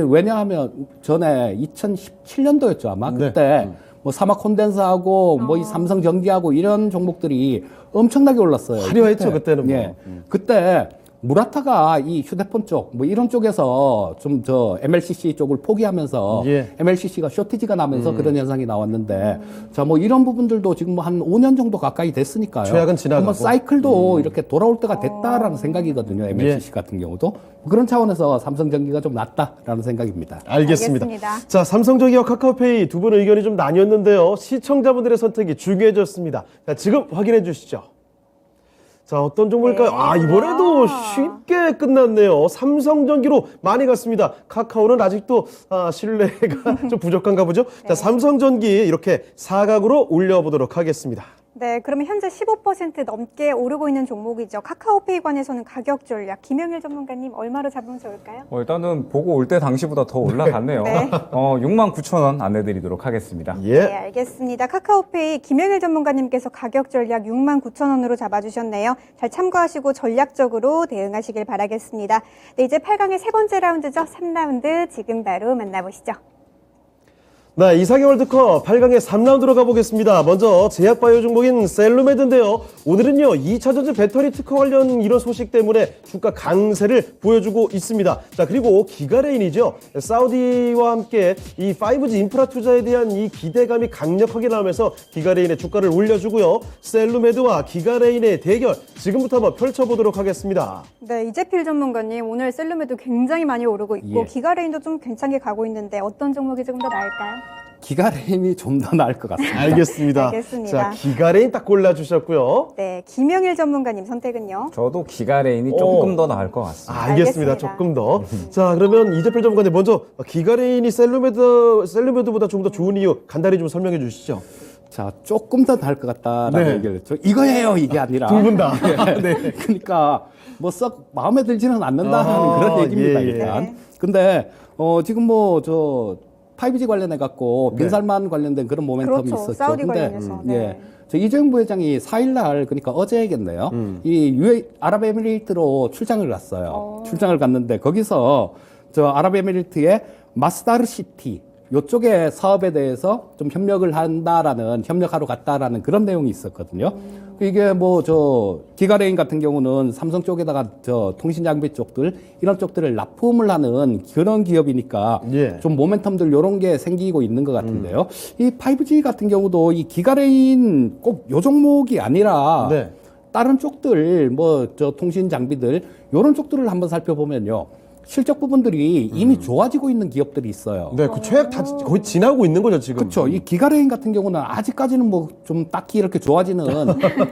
왜냐하면 전에 2017년도였죠 아마 네. 그때 뭐 사막 콘덴서하고 뭐 이 삼성전기하고 이런 종목들이 엄청나게 올랐어요. 화려했죠, 그때는 뭐. 예. 그때 무라타가 이 휴대폰 쪽, 뭐 이런 쪽에서 좀 MLCC 쪽을 포기하면서 예. MLCC가 쇼티지가 나면서 그런 현상이 나왔는데 자, 뭐 이런 부분들도 지금 뭐 한 5년 정도 가까이 됐으니까요. 최악은 지나가고. 한번 사이클도 이렇게 돌아올 때가 됐다라는 생각이거든요. MLCC 같은 경우도. 그런 차원에서 삼성전기가 좀 낫다라는 생각입니다. 알겠습니다. 알겠습니다. 자, 삼성전기와 카카오페이 두 분의 의견이 좀 나뉘었는데요. 시청자분들의 선택이 중요해졌습니다. 자, 지금 확인해 주시죠. 자, 어떤 종목일까요? 네. 아, 이번에도 쉽게 끝났네요. 삼성전기로 많이 갔습니다. 카카오는 아직도 신뢰가 좀 부족한가 보죠? 자, 삼성전기 이렇게 사각으로 올려보도록 하겠습니다. 네, 그러면 현재 15% 넘게 오르고 있는 종목이죠. 카카오페이 관해서는 가격 전략. 김영일 전문가님 얼마로 잡으면 좋을까요? 일단은 보고 올 때 당시보다 더 올라갔네요. 네. 69,000원 안내드리도록 하겠습니다. 예. 네, 알겠습니다. 카카오페이 김영일 전문가님께서 가격 전략 69,000원으로 잡아주셨네요. 잘 참고하시고 전략적으로 대응하시길 바라겠습니다. 네, 이제 8강의 세 번째 라운드죠. 3라운드 지금 바로 만나보시죠. 네, 이상의 월드컵 8강의 3라운드로 가보겠습니다. 먼저 제약바이오 종목인 셀루메드인데요. 오늘은요, 2차전지 배터리 특허 관련 이런 소식 때문에 주가 강세를 보여주고 있습니다. 자, 그리고 기가레인이죠. 사우디와 함께 이 5G 인프라 투자에 대한 이 기대감이 강력하게 나오면서 기가레인의 주가를 올려주고요. 셀루메드와 기가레인의 대결 지금부터 한번 펼쳐보도록 하겠습니다. 네, 이재필 전문가님 오늘 셀룸에도 굉장히 많이 오르고 있고 예. 기가레인도 좀 괜찮게 가고 있는데 어떤 종목이 조금 더 나을까요? 기가레인이 좀 더 나을 것 같습니다. 알겠습니다. 알겠습니다. 자, 기가레인 딱 골라주셨고요. 네, 김영일 전문가님 선택은요? 저도 기가레인이 조금 더 나을 것 같습니다. 알겠습니다. 알겠습니다. 조금 더. 자, 그러면 이재필 전문가님 먼저 기가레인이 셀루메드보다 좀 더 좋은 이유 간단히 좀 설명해 주시죠. 자, 조금 더 나을 것 같다라는 네. 얘기를 이거예요, 이게 아니라. 두 분 다. 네. 그러니까 뭐 썩 마음에 들지는 않는다는 아, 그런 얘기입니다, 예, 예. 일단. 네. 근데 지금 뭐 저 5G 관련해 갖고 네. 빈살만 관련된 그런 모멘텀이 그렇죠. 있었죠. 사우디 관련해서. 네. 예. 저 이재용 부회장이 4일날 그러니까 어제겠네요. 이 아랍에미리트로 출장을 갔어요. 출장을 갔는데 거기서 저 아랍에미리트의 마스다르 시티 요쪽의 사업에 대해서 좀 협력하러 갔다라는 그런 내용이 있었거든요. 이게 뭐 저 기가레인 같은 경우는 삼성 쪽에다가 저 통신 장비 쪽들 이런 쪽들을 납품을 하는 그런 기업이니까 예. 좀 모멘텀들 요런 게 생기고 있는 것 같은데요. 이 5G 같은 경우도 이 기가레인 꼭 요 종목이 아니라 네. 다른 쪽들 뭐 저 통신 장비들 요런 쪽들을 한번 살펴보면요. 실적 부분들이 이미 좋아지고 있는 기업들이 있어요. 네, 그 최악 다 거의 지나고 있는 거죠, 지금. 그렇죠. 이 기가레인 같은 경우는 아직까지는 뭐 좀 딱히 이렇게 좋아지는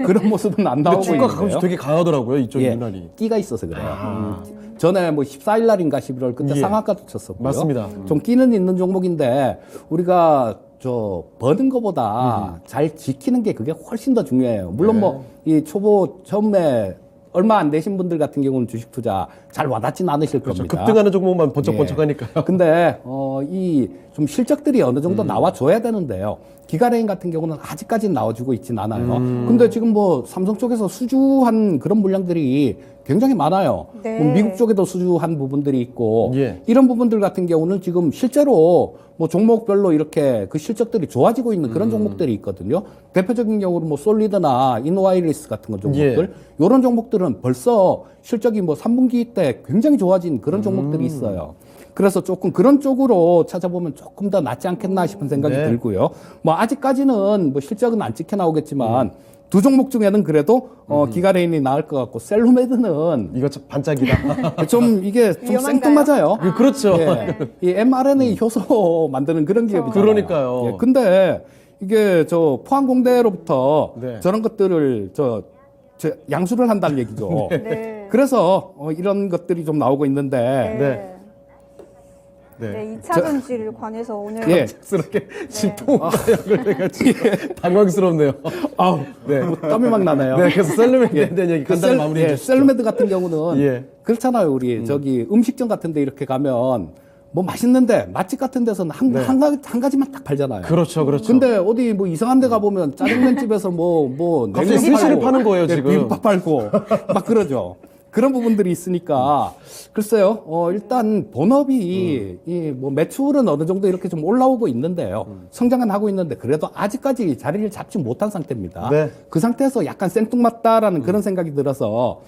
그런 모습은 안 근데 나오고 주가 가끔씩 있는데요. 되게 강하더라고요, 이쪽 예, 유난히. 끼가 있어서 그래요. 전에 뭐 14일 날인가 11월 그때 예. 상한가도 쳤었고요. 맞습니다. 좀 끼는 있는 종목인데 우리가 저 버는 것보다 잘 지키는 게 그게 훨씬 더 중요해요. 물론 네. 뭐 이 초보 처음에 얼마 안 되신 분들 같은 경우는 주식 투자 잘 와닿지는 않으실 그렇죠. 겁니다. 급등하는 종목만 번쩍번쩍하니까요. 근데 이 좀 실적들이 어느 정도 나와줘야 되는데요. 기가레인 같은 경우는 아직까지는 나와주고 있진 않아요. 근데 지금 뭐 삼성 쪽에서 수주한 그런 물량들이 굉장히 많아요. 네. 뭐 미국 쪽에도 수주한 부분들이 있고 예. 이런 부분들 같은 경우는 지금 실제로 뭐 종목별로 이렇게 그 실적들이 좋아지고 있는 그런 종목들이 있거든요. 대표적인 경우로 뭐 솔리드나 인와이리스 같은 거 종목들 이런 종목들은 벌써 실적이 뭐 3분기 때 굉장히 좋아진 그런 종목들이 있어요. 그래서 조금 그런 쪽으로 찾아보면 조금 더 낫지 않겠나 싶은 생각이 네. 들고요. 뭐 아직까지는 뭐 실적은 안 찍혀 나오겠지만 두 종목 중에는 그래도 기가레인이 나을 것 같고 셀루메드는 이거 참 반짝이다. 좀 이게 좀 위험한가요? 생뚱맞아요. 그렇죠. 예. 이 mRNA 효소 만드는 그런 기업이잖아요. 그러니까요. 예. 근데 이게 저 포항공대로부터 네. 저런 것들을 저 양수를 한다는 얘기죠. 네. 그래서 이런 것들이 좀 나오고 있는데 네. 네. 네, 2차 전지를 관해서 오늘 예. 스럽게 진통약을 해가지고 당황스럽네요. 아우 네. 뭐 땀이 막 나네요. 네, 그래서 셀루메드에 대한 얘기 간단히 마무리해 주시죠. 셀루메드 같은 경우는 예. 그렇잖아요. 우리 저기 음식점 같은 데 이렇게 가면 뭐 맛있는데 맛집 같은 데서는 한 가지만 딱 팔잖아요. 그렇죠, 그렇죠. 근데 어디 뭐 이상한 데 가보면 짜장면 집에서 뭐 갑자기 냉면 스시를 팔고, 파는 거예요, 네, 지금. 비빔밥 팔고 막 그러죠. 그런 부분들이 있으니까 글쎄요. 일단 본업이 이 뭐 매출은 어느 정도 이렇게 좀 올라오고 있는데요. 성장은 하고 있는데 그래도 아직까지 자리를 잡지 못한 상태입니다. 네. 그 상태에서 약간 생뚱맞다라는 그런 생각이 들어서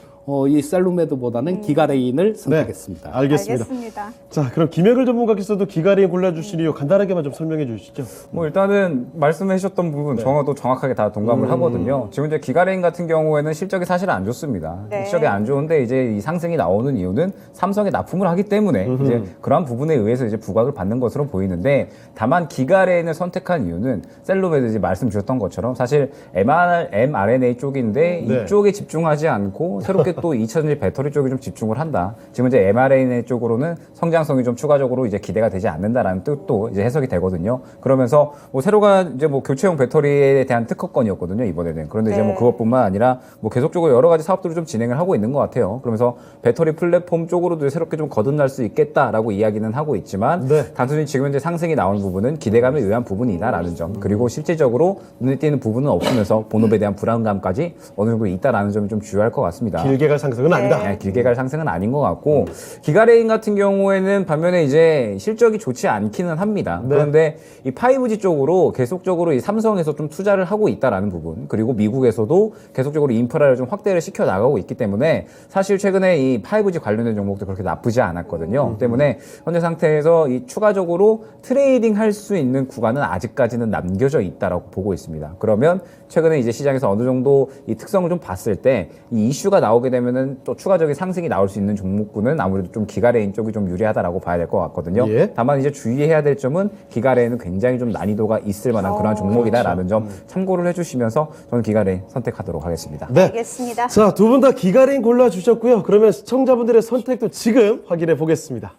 이 셀루메드보다는 기가레인을 선택했습니다. 알겠습니다. 알겠습니다. 자, 그럼 김혁일 전문가께서도 기가레인 골라주신 이유 간단하게만 좀 설명해 주시죠. 뭐 일단은 말씀해 주셨던 부분 저도 정확하게 다 동감을 하거든요. 지금 이제 기가레인 같은 경우에는 실적이 사실 안 좋습니다. 네. 실적이 안 좋은데 이제 이 상승이 나오는 이유는 삼성에 납품을 하기 때문에 이제 그러한 부분에 의해서 이제 부각을 받는 것으로 보이는데 다만 기가레인을 선택한 이유는 셀루메드 이제 말씀 주셨던 것처럼 사실 mRNA 쪽인데 네. 이쪽에 집중하지 않고 새롭게 또 2차전지 배터리 쪽에 좀 집중을 한다. 지금 이제 mRNA 쪽으로는 성장성이 좀 추가적으로 이제 기대가 되지 않는다라는 뜻도 이제 해석이 되거든요. 그러면서 뭐 새로가 이제 뭐 교체용 배터리에 대한 특허권이었거든요, 이번에는. 그런데 이제 뭐 네. 그것뿐만 아니라 뭐 계속적으로 여러 가지 사업들을 좀 진행을 하고 있는 것 같아요. 그러면서 배터리 플랫폼 쪽으로도 새롭게 좀 거듭날 수 있겠다라고 이야기는 하고 있지만 네. 단순히 지금 현재 상승이 나오는 부분은 기대감에 의한 부분이다라는 점. 그리고 실질적으로 눈에 띄는 부분은 없으면서 본업에 대한 불안감까지 어느 정도 있다라는 점이 좀 주요할 것 같습니다. 길게 갈 상승은 아니다. 네, 길게 갈 상승은 아닌 것 같고 기가레인 같은 경우에는 반면에 이제 실적이 좋지 않기는 합니다. 네. 그런데 이 5G 쪽으로 계속적으로 이 삼성에서 좀 투자를 하고 있다라는 부분 그리고 미국에서도 계속적으로 인프라를 좀 확대를 시켜 나가고 있기 때문에 사실 최근에 이 5G 관련된 종목도 그렇게 나쁘지 않았거든요. 때문에 현재 상태에서 이 추가적으로 트레이딩 할 수 있는 구간은 아직까지는 남겨져 있다라고 보고 있습니다. 그러면 최근에 이제 시장에서 어느 정도 이 특성을 좀 봤을 때 이 이슈가 나오게 되면은 또 추가적인 상승이 나올 수 있는 종목군은 아무래도 좀 기가레인 쪽이 좀 유리하다라고 봐야 될 것 같거든요. 예. 다만 이제 주의해야 될 점은 기가레인은 굉장히 좀 난이도가 있을 만한 그러한 종목이다라는 점 참고를 해주시면서 저는 기가레인 선택하도록 하겠습니다. 네. 알겠습니다. 자, 두 분 다 기가레인 골라주셨고요. 그러면 시청자분들의 선택도 지금 확인해 보겠습니다.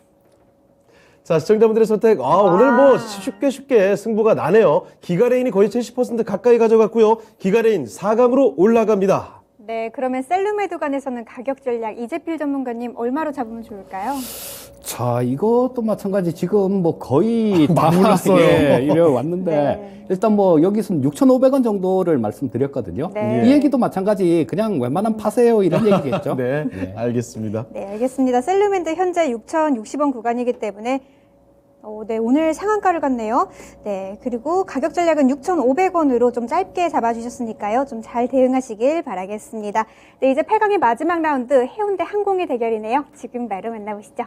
자, 시청자분들의 선택. 오늘 뭐 쉽게 승부가 나네요. 기가레인이 거의 70% 가까이 가져갔고요. 기가레인 4강으로 올라갑니다. 네, 그러면 셀루메도간에서는 가격 전략 이재필 전문가님 얼마로 잡으면 좋을까요? 자, 이것도 마찬가지 지금 뭐 거의 다 올랐어요. 이래 왔는데 네. 일단 뭐 여기서는 6,500원 정도를 말씀드렸거든요. 네. 이 얘기도 마찬가지 그냥 웬만하면 파세요 이런 얘기겠죠. 네, 알겠습니다. 네, 알겠습니다. 셀루멘도 현재 6,060원 구간이기 때문에 네, 오늘 상한가를 갔네요. 네, 그리고 가격 전략은 6,500원으로 좀 짧게 잡아주셨으니까요. 좀 잘 대응하시길 바라겠습니다. 네, 이제 8강의 마지막 라운드 해운대 항공의 대결이네요. 지금 바로 만나보시죠.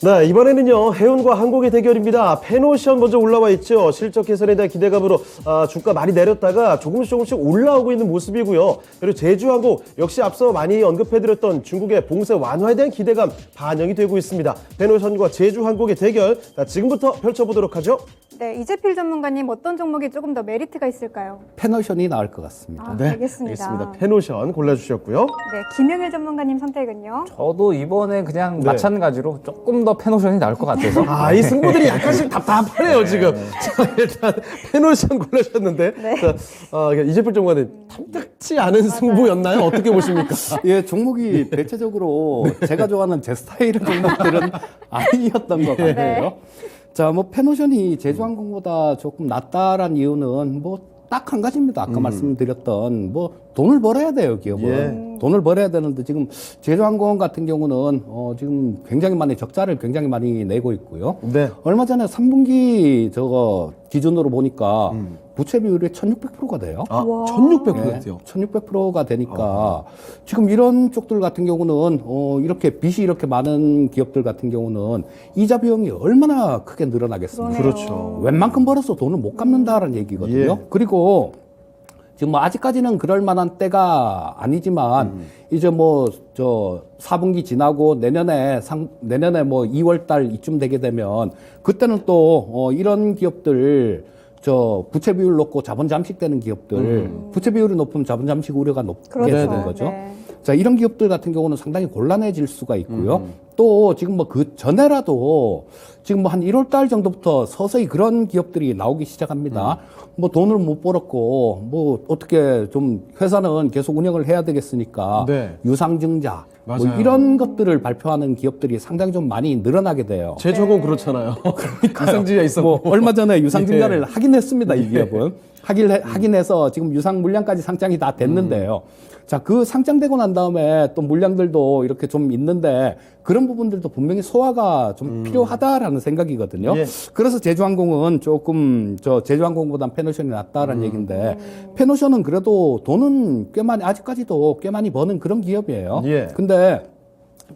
네, 이번에는요, 해운과 항공의 대결입니다. 페노션 먼저 올라와 있죠. 실적 개선에 대한 기대감으로 주가 많이 내렸다가 조금씩 올라오고 있는 모습이고요. 그리고 제주항공 역시 앞서 많이 언급해드렸던 중국의 봉쇄 완화에 대한 기대감 반영이 되고 있습니다. 페노션과 제주항공의 대결, 지금부터 펼쳐보도록 하죠. 네, 이재필 전문가님 어떤 종목이 조금 더 메리트가 있을까요? 페노션이 나을 것 같습니다. 네, 알겠습니다. 페노션 골라주셨고요. 네, 김영일 전문가님 선택은요? 저도 이번에 그냥 네. 마찬가지로 조금 더 페노션이 나을 것 같아서 이 승부들이 약간씩 답답하네요, 지금. 자, 일단 페노션 골라주셨는데. 네. 자, 이재필 전문가님, 탐탁치 않은 승부였나요? 어떻게 보십니까? 예, 종목이 대체적으로 제가 좋아하는 제 스타일의 종목들은 아니었던 것 같아요. 자, 뭐 페노션이 제주항공보다 조금 낫다란 이유는 뭐 딱 한 가지입니다. 아까 말씀드렸던 뭐 돈을 벌어야 돼요, 기업은. 돈을 벌어야 되는데 지금 제주항공 같은 경우는 지금 굉장히 많이 적자를 굉장히 많이 내고 있고요. 네. 얼마 전에 3분기 저거 기준으로 보니까 부채 비율이 1600%가 돼요. 1600%요. 1600%가 되니까 지금 이런 쪽들 같은 경우는 이렇게 빚이 이렇게 많은 기업들 같은 경우는 이자 비용이 얼마나 크게 늘어나겠습니까? 그렇죠. 웬만큼 벌어서 돈을 못 갚는다라는 얘기거든요. 예. 그리고 지금 뭐 아직까지는 그럴 만한 때가 아니지만 이제 뭐 저 4분기 지나고 내년에 뭐 2월 달 이쯤 되게 되면 그때는 또 이런 기업들 저 부채 비율 높고 자본 잠식되는 기업들 부채 비율이 높으면 자본 잠식 우려가 높게 되는 거죠. 네. 자, 이런 기업들 같은 경우는 상당히 곤란해질 수가 있고요. 또 지금 뭐 그 전에라도 지금 뭐 한 1월 달 정도부터 서서히 그런 기업들이 나오기 시작합니다. 뭐 돈을 못 벌었고 뭐 어떻게 좀 회사는 계속 운영을 해야 되겠으니까 네. 유상증자 뭐 맞아요. 이런 것들을 발표하는 기업들이 상당히 좀 많이 늘어나게 돼요. 제주항공 그렇잖아요. 유상증자 있었고. 뭐 얼마 전에 유상증자를 하긴 했습니다, 이 기업은. 하긴 해서 지금 유상 물량까지 상장이 다 됐는데요. 자, 그 상장되고 난 다음에 또 물량들도 이렇게 좀 있는데 그런 부분들도 분명히 소화가 좀 필요하다라는 생각이거든요. 예. 그래서 제주항공은 조금 제주항공보단 페노션이 낫다라는 얘기인데 페노션은 그래도 돈은 꽤 많이 아직까지도 꽤 많이 버는 그런 기업이에요. 예. 근데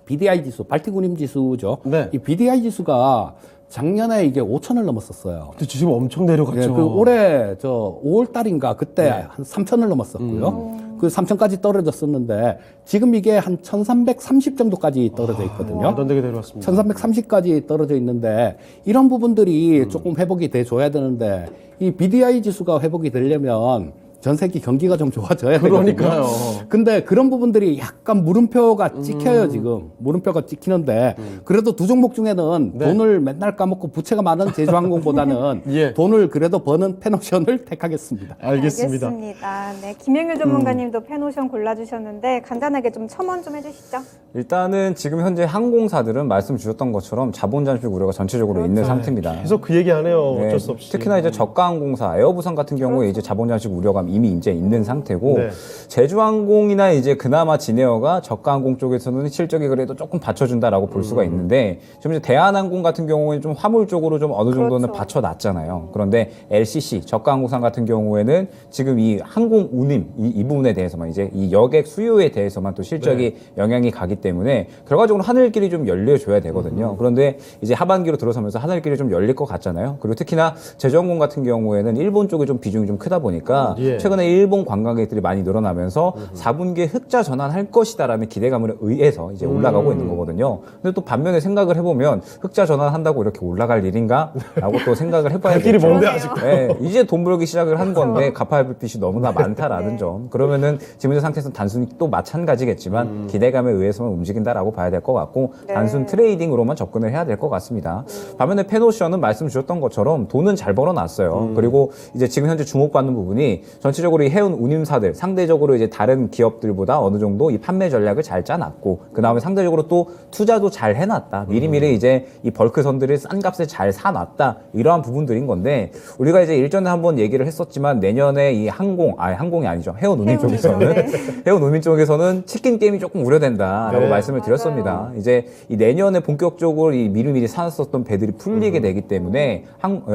BDI 지수, 발틱운임 지수죠. 네. 이 BDI 지수가 작년에 이게 5천을 넘었었어요. 근데 지금 엄청 내려갔죠. 예, 그 올해 저 5월 달인가 그때 한 3천을 넘었었고요. 그 3천까지 떨어졌었는데 지금 이게 한 1330 정도까지 떨어져 있거든요. 말도 안 되게 내려왔습니다. 1330까지 떨어져 있는데 이런 부분들이 조금 회복이 돼 줘야 되는데 이 BDI 지수가 회복이 되려면 전 세계 경기가 좀 좋아져야 되거든요. 그러니까요. 근데 그런 부분들이 약간 물음표가 찍혀요, 지금. 물음표가 찍히는데 그래도 두 종목 중에는 네. 돈을 맨날 까먹고 부채가 많은 제주항공보다는 예. 돈을 그래도 버는 페노션을 택하겠습니다. 알겠습니다. 알겠습니다. 네, 김영일 전문가님도 페노션 골라주셨는데 간단하게 좀 첨언 좀 해주시죠. 일단은 지금 현재 항공사들은 말씀 주셨던 것처럼 자본 잠식 우려가 전체적으로 있는 상태입니다. 계속 그 얘기 하네요. 네, 어쩔 수 없이. 특히나 이제 저가항공사 에어부산 같은 경우에 이제 자본 잠식 우려가 이미 이제 있는 상태고 네. 제주항공이나 이제 그나마 진에어가 저가항공 쪽에서는 실적이 그래도 조금 받쳐준다라고 볼 수가 있는데 지금 이제 대한항공 같은 경우에는 좀 화물 쪽으로 좀 어느 정도는 그렇죠. 받쳐놨잖아요. 그런데 LCC 저가항공사 같은 경우에는 지금 이 항공 운임 이 부분에 대해서만 이제 이 여객 수요에 대해서만 또 실적이 영향이 가기 때문에 결과적으로 하늘길이 좀 열려줘야 되거든요. 그런데 이제 하반기로 들어서면서 하늘길이 좀 열릴 것 같잖아요. 그리고 특히나 제주항공 같은 경우에는 일본 쪽이 좀 비중이 좀 크다 보니까 예. 최근에 일본 관광객들이 많이 늘어나면서 4분기에 흑자 전환할 것이다라는 기대감에 의해서 이제 올라가고 있는 거거든요. 근데 또 반면에 생각을 해보면 흑자 전환한다고 이렇게 올라갈 일인가라고 또 생각을 해봐야겠죠. 길이 먼데 아직. 네, 이제 돈 벌기 시작을 한 건데 갚아야 할 빚이 너무나 많다라는 점. 그러면은 지금 현재 상태에서는 단순히 또 마찬가지겠지만 기대감에 의해서만 움직인다라고 봐야 될 것 같고 단순 트레이딩으로만 접근을 해야 될 것 같습니다. 반면에 페노션은 말씀 주셨던 것처럼 돈은 잘 벌어놨어요. 그리고 이제 지금 현재 주목받는 부분이 전체적으로 이 해운 운임사들 상대적으로 이제 다른 기업들보다 어느 정도 이 판매 전략을 잘 짜놨고 그 다음에 상대적으로 또 투자도 잘 해놨다. 미리미리 이제 이 벌크선들을 싼 값에 잘 사놨다. 이러한 부분들인 건데 우리가 이제 일전에 한번 얘기를 했었지만 내년에 이 항공이 아니죠. 해운 운임 쪽에서는 해운 운임 쪽에서는 치킨 게임이 조금 우려된다라고 네. 말씀을 드렸습니다. 이제 이 내년에 본격적으로 이 미리미리 사놨었던 배들이 풀리게 되기 때문에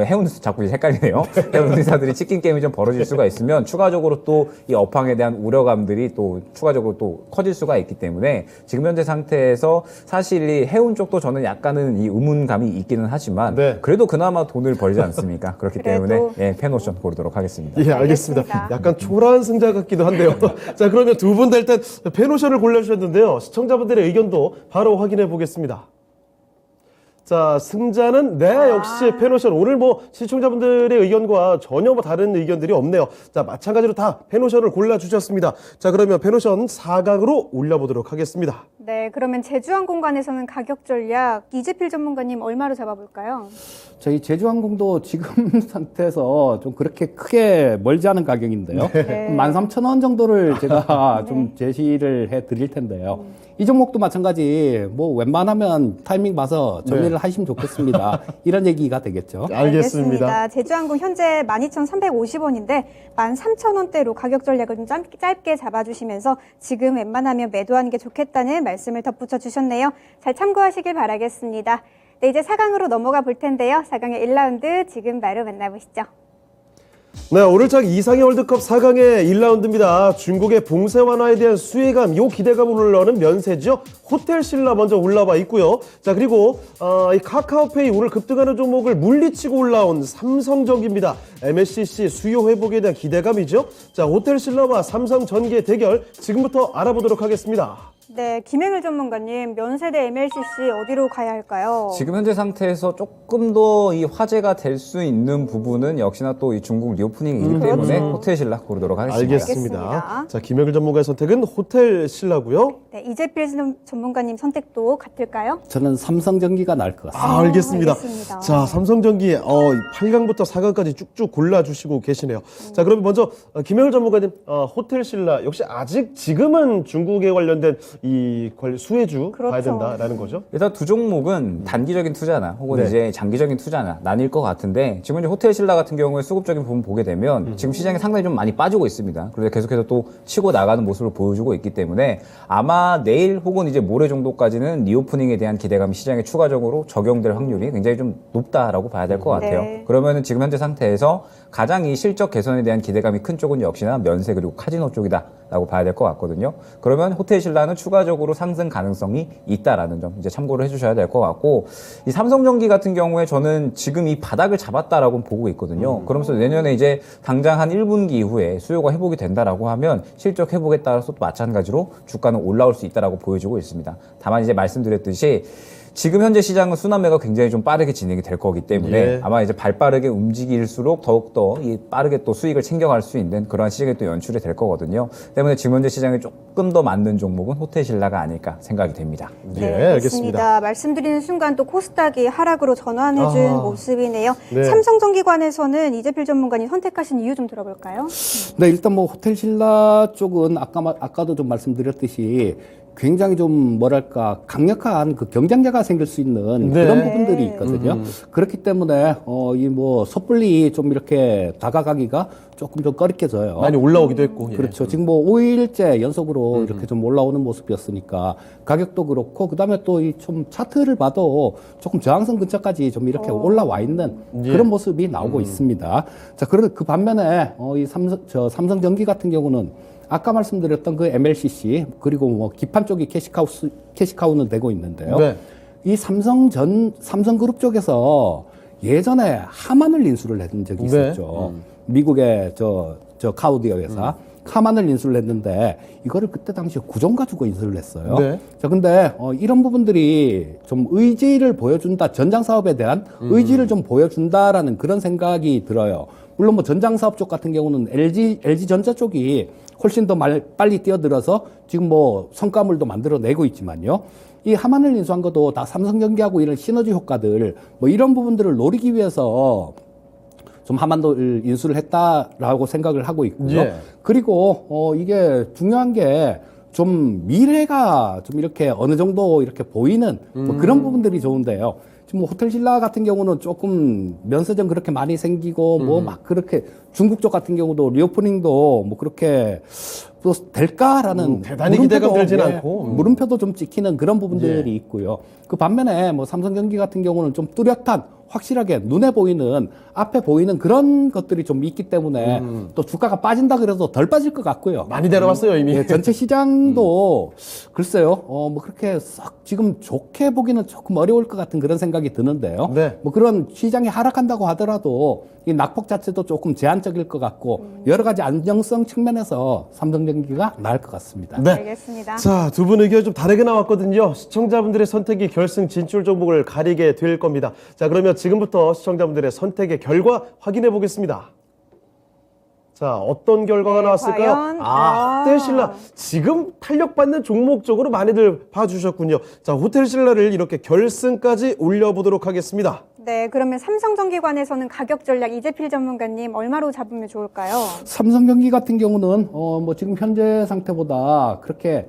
해운 자꾸 헷갈리네요. 해운 운임사들이 치킨 게임이 좀 벌어질 수가 있으면 추가적으로 또 이 업황에 대한 우려감들이 또 추가적으로 또 커질 수가 있기 때문에 지금 현재 상태에서 사실 이 해운 쪽도 저는 약간은 이 의문감이 있기는 하지만 네. 그래도 그나마 돈을 벌지 않습니까? 그렇기 그래도. 때문에 예, 페노션 고르도록 하겠습니다. 예, 알겠습니다. 알겠습니다. 약간 초라한 승자 같기도 한데요. 자, 그러면 두 분 다 일단 페노션을 골라주셨는데요. 시청자분들의 의견도 바로 확인해 보겠습니다. 자, 승자는 역시 페노션. 오늘 뭐 시청자분들의 의견과 전혀 뭐 다른 의견들이 없네요. 자, 마찬가지로 다 페노션을 골라주셨습니다. 자, 그러면 페노션 4강으로 올려보도록 하겠습니다. 네, 그러면 제주항공관에서는 가격 전략 이재필 전문가님 얼마로 잡아볼까요? 저희 제주항공도 지금 상태에서 좀 그렇게 크게 멀지 않은 가격인데요. 네. 13,000원 정도를 제가 좀 제시를 해 드릴 텐데요. 이 종목도 마찬가지 뭐 웬만하면 타이밍 봐서 정리를 하시면 좋겠습니다. 이런 얘기가 되겠죠. 알겠습니다. 제주항공 현재 12,350원인데 13,000원대로 가격 전략을 좀 짧게 잡아주시면서 지금 웬만하면 매도하는 게 좋겠다는 말씀을 덧붙여 주셨네요. 잘 참고하시길 바라겠습니다. 네, 이제 4강으로 넘어가 볼 텐데요. 4강의 1라운드 지금 바로 만나보시죠. 네, 오늘장 이상의 월드컵 4강의 1라운드입니다. 중국의 봉쇄 완화에 대한 수혜감, 요 기대감을 올라오는 면세죠. 호텔신라 먼저 올라와 있고요. 자, 그리고 이 카카오페이 오늘 급등하는 종목을 물리치고 올라온 삼성전기입니다. MSCC 수요 회복에 대한 기대감이죠. 자, 호텔신라와 삼성전기의 대결 지금부터 알아보도록 하겠습니다. 네, 김행일 전문가님, 면세대 MLCC 어디로 가야 할까요? 지금 현재 상태에서 조금 더 이 화제가 될 수 있는 부분은 역시나 또 이 중국 리오프닝이기 때문에 호텔신라 고르도록 하겠습니다. 알겠습니다. 자, 김영일 전문가의 선택은 호텔신라고요. 네, 이재필 전문가님 선택도 같을까요? 저는 삼성전기가 나을 것 같습니다. 알겠습니다. 알겠습니다. 자, 삼성전기 8강부터 4강까지 쭉쭉 골라주시고 계시네요. 자, 그럼 먼저 김영일 전문가님, 호텔신라 역시 아직 지금은 중국에 관련된 이 수혜주 그렇죠. 봐야 된다라는 거죠. 일단 두 종목은 단기적인 투자나 혹은 네. 이제 장기적인 투자나 나뉠 것 같은데 지금 이제 호텔신라 같은 경우에 수급적인 부분 보게 되면 지금 시장이 상당히 좀 많이 빠지고 있습니다. 그래서 계속해서 또 치고 나가는 모습을 보여주고 있기 때문에 아마 내일 혹은 이제 모레 정도까지는 리오프닝에 대한 기대감이 시장에 추가적으로 적용될 확률이 굉장히 좀 높다라고 봐야 될 것 같아요. 네. 그러면은 지금 현재 상태에서 가장 이 실적 개선에 대한 기대감이 큰 쪽은 역시나 면세 그리고 카지노 쪽이다라고 봐야 될 것 같거든요. 그러면 호텔신라는 추가적으로 상승 가능성이 있다라는 점 이제 참고를 해주셔야 될 것 같고 이 삼성전기 같은 경우에 저는 지금 이 바닥을 잡았다라고 보고 있거든요. 그러면서 내년에 이제 당장 한 1분기 이후에 수요가 회복이 된다라고 하면 실적 회복에 따라서 또 마찬가지로 주가는 올라올 수 있다라고 보여지고 있습니다. 다만 이제 말씀드렸듯이 지금 현재 시장은 순환매가 굉장히 좀 빠르게 진행이 될 거기 때문에 예. 아마 이제 발빠르게 움직일수록 더욱더 이 빠르게 또 수익을 챙겨갈 수 있는 그러한 시장이 또 연출이 될 거거든요. 때문에 지금 현재 시장에 조금 더 맞는 종목은 호텔신라가 아닐까 생각이 됩니다. 네, 알겠습니다. 말씀드리는 순간 또 코스닥이 하락으로 전환해준 모습이네요. 네. 삼성전기관에서는 이재필 전문가님 선택하신 이유 좀 들어볼까요? 네, 일단 뭐 호텔신라 쪽은 아까도 좀 말씀드렸듯이 굉장히 좀 뭐랄까 강력한 그 경쟁자가 생길 수 있는 네. 그런 부분들이 있거든요. 그렇기 때문에 이 뭐 섣불리 좀 이렇게 다가가기가 조금 좀 꺼리껴져요. 많이 올라오기도 했고. 예. 그렇죠. 지금 뭐 5일째 연속으로 이렇게 좀 올라오는 모습이었으니까 가격도 그렇고 그다음에 또 이 좀 차트를 봐도 조금 저항선 근처까지 좀 이렇게 올라와 있는 그런 모습이 나오고 있습니다. 자, 그런데 그 반면에 이 삼성전기 같은 경우는 아까 말씀드렸던 그 MLCC 그리고 뭐 기판 쪽이 캐시카우는 되고 있는데요. 네. 이 삼성그룹 쪽에서 예전에 하만을 인수를 한 적이 네. 있었죠. 미국의 저 저 카우디어 회사. 카만을 인수를 했는데 이거를 그때 당시에 9종 가지고 인수를 했어요. 네. 자, 근데 이런 부분들이 좀 의지를 보여준다. 전장 사업에 대한 의지를 좀 보여준다라는 그런 생각이 들어요. 물론 뭐 전장 사업 쪽 같은 경우는 LG 전자 쪽이 훨씬 더 빨리 뛰어들어서 지금 뭐 성과물도 만들어내고 있지만요. 이 하만을 인수한 것도 다 삼성전기하고 이런 시너지 효과들 뭐 이런 부분들을 노리기 위해서 좀 하만도를 인수를 했다라고 생각을 하고 있고요. 예. 그리고 이게 중요한 게 좀 미래가 좀 이렇게 어느 정도 이렇게 보이는 뭐 그런 부분들이 좋은데요. 지금 뭐 호텔 신라 같은 경우는 조금 면세점 그렇게 많이 생기고 뭐 막 그렇게 중국 쪽 같은 경우도 리오프닝도 뭐 그렇게 또 될까라는 대단히 기대가 물음표도, 들진 예, 않고. 물음표도 좀 찍히는 그런 부분들이 예. 있고요. 그 반면에 뭐 삼성전기 같은 경우는 좀 뚜렷한 확실하게 눈에 보이는 앞에 보이는 그런 것들이 좀 있기 때문에 또 주가가 빠진다 그래도 덜 빠질 것 같고요. 많이 내려왔어요, 이미. 예, 전체 시장도 글쎄요, 뭐 그렇게 썩 지금 좋게 보기는 조금 어려울 것 같은 그런 생각이 드는데요. 네. 뭐 그런 시장이 하락한다고 하더라도 이 낙폭 자체도 조금 제한적일 것 같고 여러 가지 안정성 측면에서 삼성전기가 나을 것 같습니다. 네. 알겠습니다. 자, 두 분 의견 좀 다르게 나왔거든요. 시청자분들의 선택이 결승 진출 종목을 가리게 될 겁니다. 자, 그러면 지금부터 시청자분들의 선택의 결과 확인해 보겠습니다. 자, 어떤 결과가 네, 나왔을까요? 과연? 호텔신라. 지금 탄력받는 종목 쪽으로 많이들 봐주셨군요. 자, 호텔신라를 이렇게 결승까지 올려보도록 하겠습니다. 네, 그러면 삼성전기관에서는 가격 전략 이재필 전문가님 얼마로 잡으면 좋을까요? 삼성전기 같은 경우는 뭐 지금 현재 상태보다 그렇게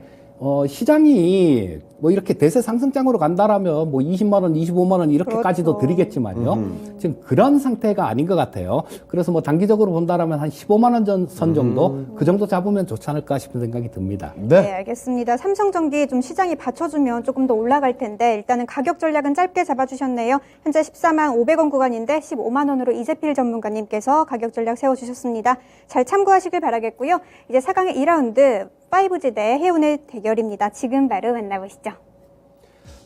시장이 뭐 이렇게 대세 상승장으로 간다라면 뭐 20만 원, 25만 원 이렇게까지도 그렇죠. 드리겠지만요. 지금 그런 상태가 아닌 것 같아요. 그래서 뭐 단기적으로 본다라면 한 15만 원 선 정도 그 정도 잡으면 좋지 않을까 싶은 생각이 듭니다. 네, 알겠습니다. 삼성전기 좀 시장이 받쳐주면 조금 더 올라갈 텐데 일단은 가격 전략은 짧게 잡아주셨네요. 현재 14만 500원 구간인데 15만 원으로 이재필 전문가님께서 가격 전략 세워주셨습니다. 잘 참고하시길 바라겠고요. 이제 4강의 2라운드 5G 대 해운의 대결입니다. 지금 바로 만나보시죠.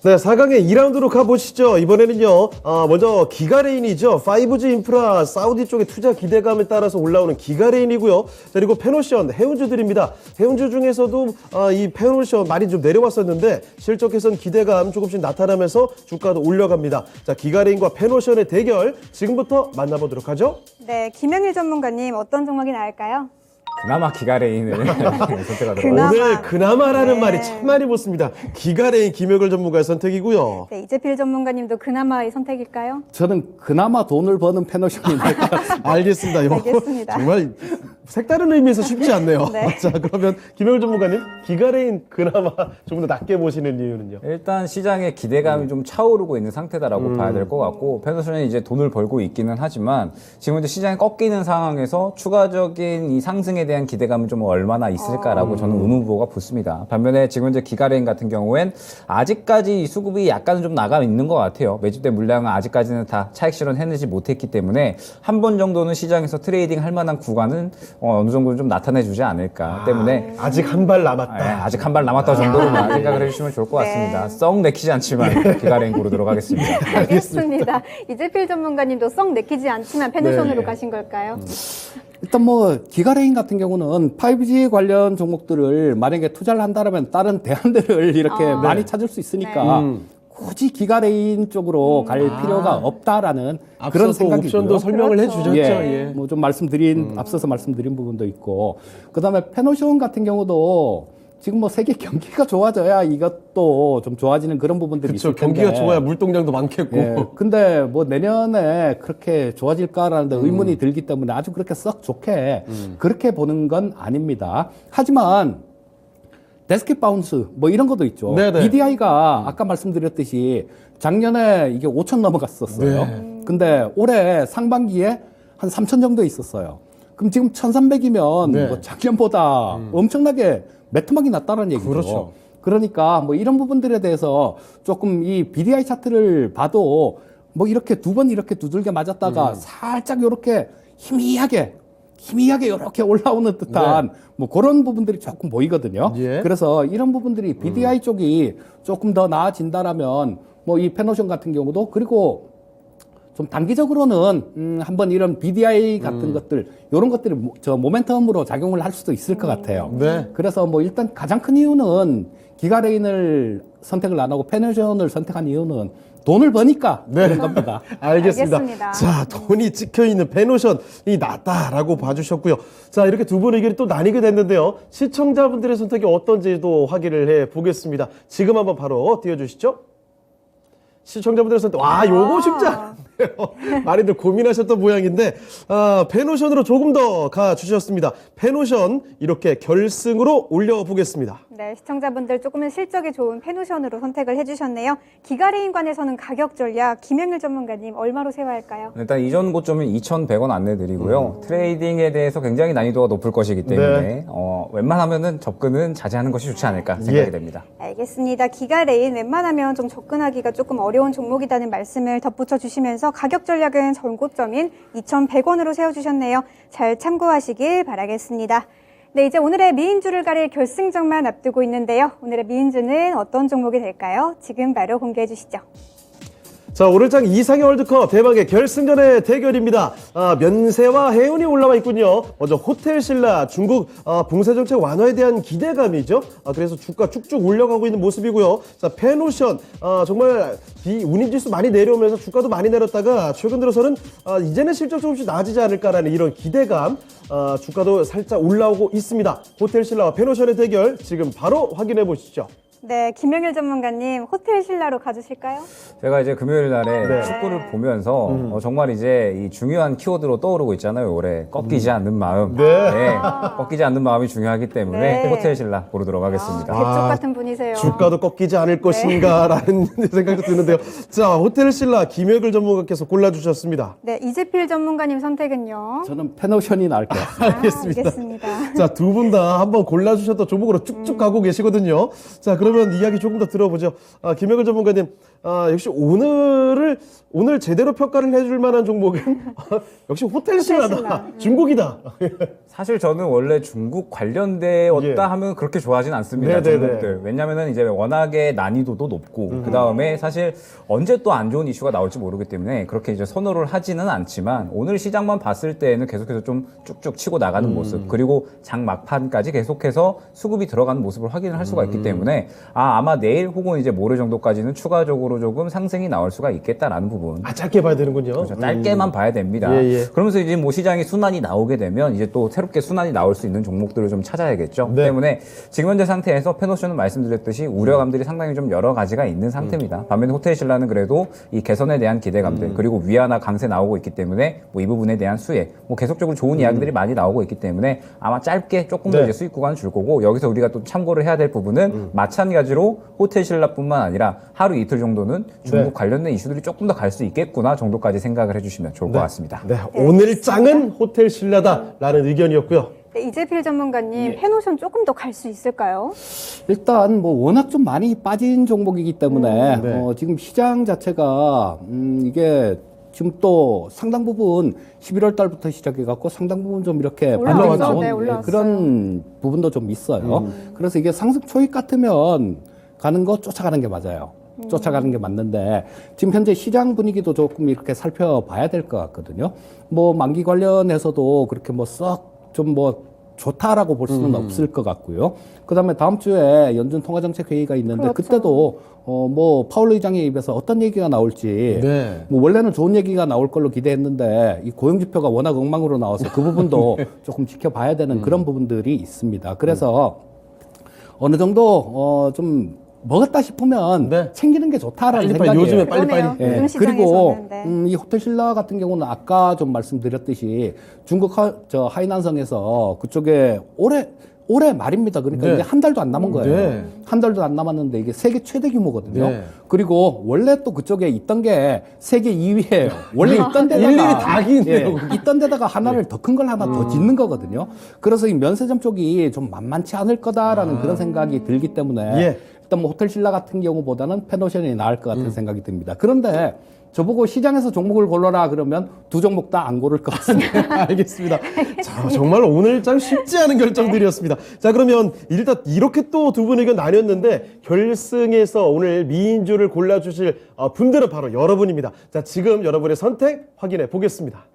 네, 4강의 2라운드로 가보시죠. 이번에는요, 먼저 기가레인이죠. 5G 인프라 사우디 쪽의 투자 기대감에 따라서 올라오는 기가레인이고요. 그리고 페노션, 해운주들입니다. 해운주 중에서도 이 페노션 많이 좀 내려왔었는데 실적 개선 기대감 조금씩 나타나면서 주가도 올라갑니다. 자, 기가레인과 페노션의 대결 지금부터 만나보도록 하죠. 네, 김영일 전문가님 어떤 종목이 나을까요? 그나마 기가레인을 선택하더라고요. 그나마. 오늘 그나마라는 네. 말이 참 많이 붙습니다. 기가레인 김혁을 전문가의 선택이고요. 네, 이재필 전문가님도 그나마의 선택일까요? 저는 그나마 돈을 버는 페노션이 될것 같습니다. 알겠습니다. 이거 알겠습니다. 정말 색다른 의미에서 쉽지 않네요. 네. 자, 그러면 김혁 전문가님, 기가레인 그나마 좀 더 낮게 보시는 이유는요? 일단 시장의 기대감이 좀 차오르고 있는 상태다라고 봐야 될 것 같고 페노션이 이제 돈을 벌고 있기는 하지만 지금 이제 시장이 꺾이는 상황에서 추가적인 이 상승에 대한 기대감은 좀 얼마나 있을까라고 저는 의문부호가 붙습니다. 반면에 지금 이제 기가레인 같은 경우엔 아직까지 이 수급이 약간은 좀 나가 있는 것 같아요. 매집된 물량은 아직까지는 다 차익 실현해내지 못했기 때문에 한 번 정도는 시장에서 트레이딩 할 만한 구간은 어느 정도는 좀 나타내주지 않을까 때문에 아직 한 발 남았다. 아직 한 발 남았다 정도로만 생각을 해주시면 좋을 것 같습니다. 썩 내키지 않지만 기가레인 고르도록 하겠습니다. 알겠습니다. 이재필 전문가님도 썩 내키지 않지만 페노션으로 네. 가신 걸까요? 일단 뭐 기가레인 같은 경우는 5G 관련 종목들을 만약에 투자를 한다면 다른 대안들을 이렇게 많이 찾을 수 있으니까 굳이 기가레인 쪽으로 갈 필요가 없다라는 그런 앞서 또 생각이고요. 옵션도 설명을 그렇죠. 해주셨죠. 예. 뭐 좀 앞서서 말씀드린 부분도 있고, 그 다음에 페노션 같은 경우도 지금 뭐 세계 경기가 좋아져야 이것도 좀 좋아지는 그런 부분들이 그렇죠. 있을 텐데. 경기가 좋아야 물동량도 많겠고. 예, 근데 뭐 내년에 그렇게 좋아질까라는 데 의문이 들기 때문에 아주 그렇게 썩 좋게 그렇게 보는 건 아닙니다. 하지만 데스켓 바운스 뭐 이런 것도 있죠. 네네. BDI가 아까 말씀드렸듯이 작년에 이게 5천 넘어갔었어요. 네. 근데 올해 상반기에 한 3천 정도 있었어요. 그럼 지금 1,300이면 네. 뭐 작년보다 엄청나게 매트막이 났다는 얘기죠. 그렇죠. 그러니까 뭐 이런 부분들에 대해서 조금 이 BDI 차트를 봐도 뭐 이렇게 두 번 이렇게 두들겨 맞았다가 살짝 요렇게 희미하게 이렇게 올라오는 듯한 뭐 그런 부분들이 조금 보이거든요. 예. 그래서 이런 부분들이 BDI 쪽이 조금 더 나아진다라면 뭐 이 페노션 같은 경우도 그리고 좀 단기적으로는 한번 이런 BDI 같은 것들 이런 것들이 저 모멘텀으로 작용을 할 수도 있을 것 같아요. 네. 그래서 뭐 일단 가장 큰 이유는 기가레인을 선택을 안 하고 페노션을 선택한 이유는 돈을 버니까 그런 겁니다. 알겠습니다. 알겠습니다. 자, 돈이 찍혀있는 페노션이 낫다라고 봐주셨고요. 자, 이렇게 두 분 의견이 또 나뉘게 됐는데요. 시청자분들의 선택이 어떤지도 확인을 해 보겠습니다. 지금 한번 바로 띄워주시죠. 시청자분들의 선택. 와, 요거 쉽지 않은데요. 많이들 고민하셨던 모양인데, 페노션으로 조금 더 가주셨습니다. 페노션 이렇게 결승으로 올려보겠습니다. 네, 시청자분들 조금은 실적이 좋은 페노션으로 선택을 해주셨네요. 기가레인관에서는 가격 전략 김영일 전문가님 얼마로 세워야 할까요? 일단 이전 고점은 2,100원 안내드리고요. 트레이딩에 대해서 굉장히 난이도가 높을 것이기 때문에 웬만하면은 접근은 자제하는 것이 좋지 않을까 생각이 됩니다. 알겠습니다. 기가레인 웬만하면 좀 접근하기가 조금 어려운 종목이라는 말씀을 덧붙여 주시면서 가격 전략은 전고점인 2,100원으로 세워주셨네요. 잘 참고하시길 바라겠습니다. 네, 이제 오늘의 미인주를 가릴 결승전만 앞두고 있는데요. 오늘의 미인주는 어떤 종목이 될까요? 지금 바로 공개해 주시죠. 자, 오늘장 이상의 월드컵 대망의 결승전의 대결입니다. 면세와 해운이 올라와 있군요. 먼저 호텔신라 중국 봉쇄 정책 완화에 대한 기대감이죠. 그래서 주가 쭉쭉 올라가고 있는 모습이고요. 자, 페노션 정말 운임지수 많이 내려오면서 주가도 많이 내렸다가 최근 들어서는 이제는 실적 조금씩 나아지지 않을까라는 이런 기대감, 주가도 살짝 올라오고 있습니다. 호텔신라와 페노션의 대결 지금 바로 확인해 보시죠. 네, 김영일 전문가님 호텔 신라로 가주실까요? 제가 이제 금요일 날에 네. 축구를 보면서 정말 이제 이 중요한 키워드로 떠오르고 있잖아요. 올해 꺾이지 않는 마음. 네. 꺾이지 않는 마음이 중요하기 때문에 네. 호텔 신라 고르도록 하겠습니다. 개쪽 같은 분이세요. 주가도 꺾이지 않을 것인가라는 생각도 드는데요. 자, 호텔신라 김혁일 전문가께서 골라주셨습니다. 네, 이재필 전문가님 선택은요? 저는 페노션이 나을 것 같습니다. 알겠습니다. 자, 두 분 다 한번 골라주셨던 종목으로 쭉쭉 가고 계시거든요. 자, 그러면 이야기 조금 더 들어보죠. 김혁일 전문가님, 역시 오늘 제대로 평가를 해줄 만한 종목은 역시 호텔신라다. 호텔신라. 중국이다. 사실 저는 원래 중국 관련되었다 예. 하면 그렇게 좋아하진 않습니다. 네네네. 종목들. 왜냐면은 이제 워낙에 난이도도 높고 그 다음에 사실 언제 또 안 좋은 이슈가 나올지 모르기 때문에 그렇게 이제 선호를 하지는 않지만 오늘 시장만 봤을 때에는 계속해서 좀 쭉쭉 치고 나가는 모습 그리고 장 막판까지 계속해서 수급이 들어가는 모습을 확인을 할 수가 있기 때문에 아마 내일 혹은 이제 모레 정도까지는 추가적으로 조금 상승이 나올 수가 있겠다라는 부분. 짧게 봐야 되는군요. 그렇죠. 짧게만 봐야 됩니다. 예, 예. 그러면서 이제 뭐 시장이 순환이 나오게 되면 이제 또 새롭게 순환이 나올 수 있는 종목들을 좀 찾아야겠죠. 네. 때문에 지금 현재 상태에서 페노션은 말씀드렸듯이 우려감들이 상당히 좀 여러 가지가 있는 상태입니다. 반면에 호텔신라는 그래도 이 개선에 대한 기대감들 그리고 위안화 강세 나오고 있기 때문에 뭐 이 부분에 대한 수혜 뭐 계속적으로 좋은 이야기들이 많이 나오고 있기 때문에 아마 짧게 조금 더 네. 이제 수익 구간을 줄 거고 여기서 우리가 또 참고를 해야 될 부분은 마찬가지로 호텔신라뿐만 아니라 하루 이틀 정도는 중국 네. 관련된 이슈들이 조금 더 갈 수 있겠구나 정도까지 생각을 해주시면 좋을 것 같습니다. 네, 오늘 장은 호텔신라다라는 의견이었고요. 네, 이재필 전문가님 페노션 조금 더 갈 수 있을까요? 일단 뭐 워낙 좀 많이 빠진 종목이기 때문에 네. 지금 시장 자체가 이게 지금 또 상당 부분 11월 달부터 시작해 갖고 상당 부분 좀 이렇게 올라왔죠. 반등이 나온 네, 올라왔어요. 그런 부분도 좀 있어요. 그래서 이게 상승 초입 같으면 가는 거 쫓아가는 게 맞아요. 쫓아가는 게 맞는데 지금 현재 시장 분위기도 조금 이렇게 살펴봐야 될 것 같거든요. 뭐 만기 관련해서도 그렇게 뭐 썩 좀 뭐 좋다라고 볼 수는 없을 것 같고요. 그다음에 다음 주에 연준 통화정책 회의가 있는데 그렇죠. 그때도 뭐 파월 의장의 입에서 어떤 얘기가 나올지 네. 뭐 원래는 좋은 얘기가 나올 걸로 기대했는데 이 고용 지표가 워낙 엉망으로 나와서 그 부분도 조금 지켜봐야 되는 그런 부분들이 있습니다. 그래서 어느 정도 좀 먹었다 싶으면 네. 챙기는 게 좋다라는 빨리, 생각이에요. 요즘에 그러네요. 빨리. 요즘 그리고 시장에서는. 네. 이 호텔신라 같은 경우는 아까 좀 말씀드렸듯이 중국 하이난성에서 그쪽에 올해 말입니다. 그러니까 네. 이제 한 달도 안 남은 거예요. 네. 한 달도 안 남았는데 이게 세계 최대 규모거든요. 네. 그리고 원래 또 그쪽에 있던 게 세계 2위예요. 원래 있던 데다가 일일이 다 기네요. 있던 데다가 하나를 더 큰 걸 하나 더 짓는 거거든요. 그래서 이 면세점 쪽이 좀 만만치 않을 거다라는 그런 생각이 들기 때문에 예. 일단 뭐 호텔신라 같은 경우보다는 페노션이 나을 것 같은 생각이 듭니다. 그런데 저보고 시장에서 종목을 골라라 그러면 두 종목 다 안 고를 것 같습니다. 알겠습니다. 자, 정말 오늘장 쉽지 않은 결정들이었습니다. 자, 그러면 일단 이렇게 또 두 분 의견 나뉘었는데 결승에서 오늘 미인주를 골라주실 분들은 바로 여러분입니다. 자, 지금 여러분의 선택 확인해 보겠습니다.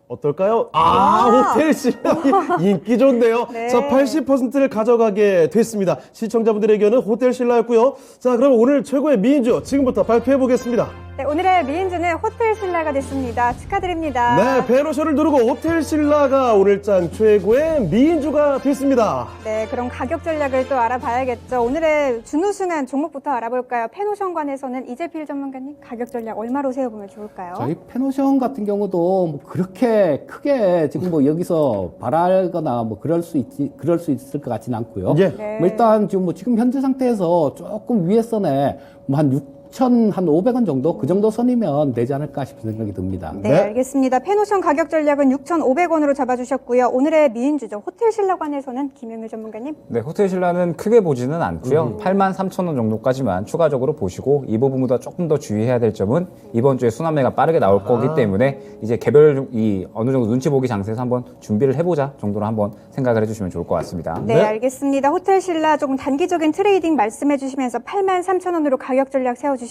어떨까요? 호텔 신랑이 인기 좋네요. 네. 자, 80%를 가져가게 됐습니다. 시청자분들의 의견은 호텔 신라였고요. 자, 그럼 오늘 최고의 미인주 지금부터 발표해 보겠습니다. 네, 오늘의 미인주는 호텔 신라가 됐습니다. 축하드립니다. 네, 배로셔를 누르고 호텔 신라가 오늘장 최고의 미인주가 됐습니다. 네, 그럼 가격 전략을 또 알아봐야겠죠. 오늘의 준우승한 종목부터 알아볼까요? 페노션관에서는 이재필 전문가님 가격 전략 얼마로 세워보면 좋을까요? 저희 페노션 같은 경우도 뭐 그렇게 크게 지금 뭐 여기서 바랄거나 뭐 그럴 수 있을 것 같지는 않고요. 예. 네. 뭐 일단 지금 현재 상태에서 조금 위에 선에 뭐 한 6,500원 정도 그 정도 선이면 되지 않을까 싶은 생각이 듭니다. 네, 네. 알겠습니다. 페노션 가격 전략은 6,500원으로 잡아주셨고요. 오늘의 미인주죠. 호텔 신라관에서는 김영일 전문가님. 네, 호텔 신라는 크게 보지는 않고요. 83,000원 정도까지만 추가적으로 보시고 이 부분보다 조금 더 주의해야 될 점은 이번 주에 순환매가 빠르게 나올 거기 때문에 이제 개별 어느 정도 눈치 보기 장세에서 한번 준비를 해보자 정도로 한번 생각을 해주시면 좋을 것 같습니다. 네, 알겠습니다. 호텔 신라 조금 단기적인 트레이딩 말씀해 주시면서 83,000원으로 가격 전략 세워주셨네요.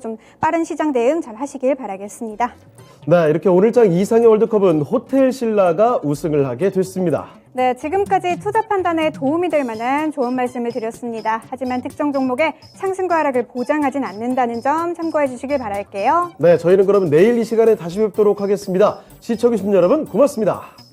좀 빠른 시장 대응 잘 하시길 바라겠습니다. 네, 이렇게 오늘장 이상의 월드컵은 호텔 신라가 우승을 하게 됐습니다. 네, 지금까지 투자 판단에 도움이 될 만한 좋은 말씀을 드렸습니다. 하지만 특정 종목의 상승과 하락을 보장하진 않는다는 점 참고해 주시길 바랄게요. 네, 저희는 그러면 내일 이 시간에 다시 뵙도록 하겠습니다. 시청해주신 여러분 고맙습니다.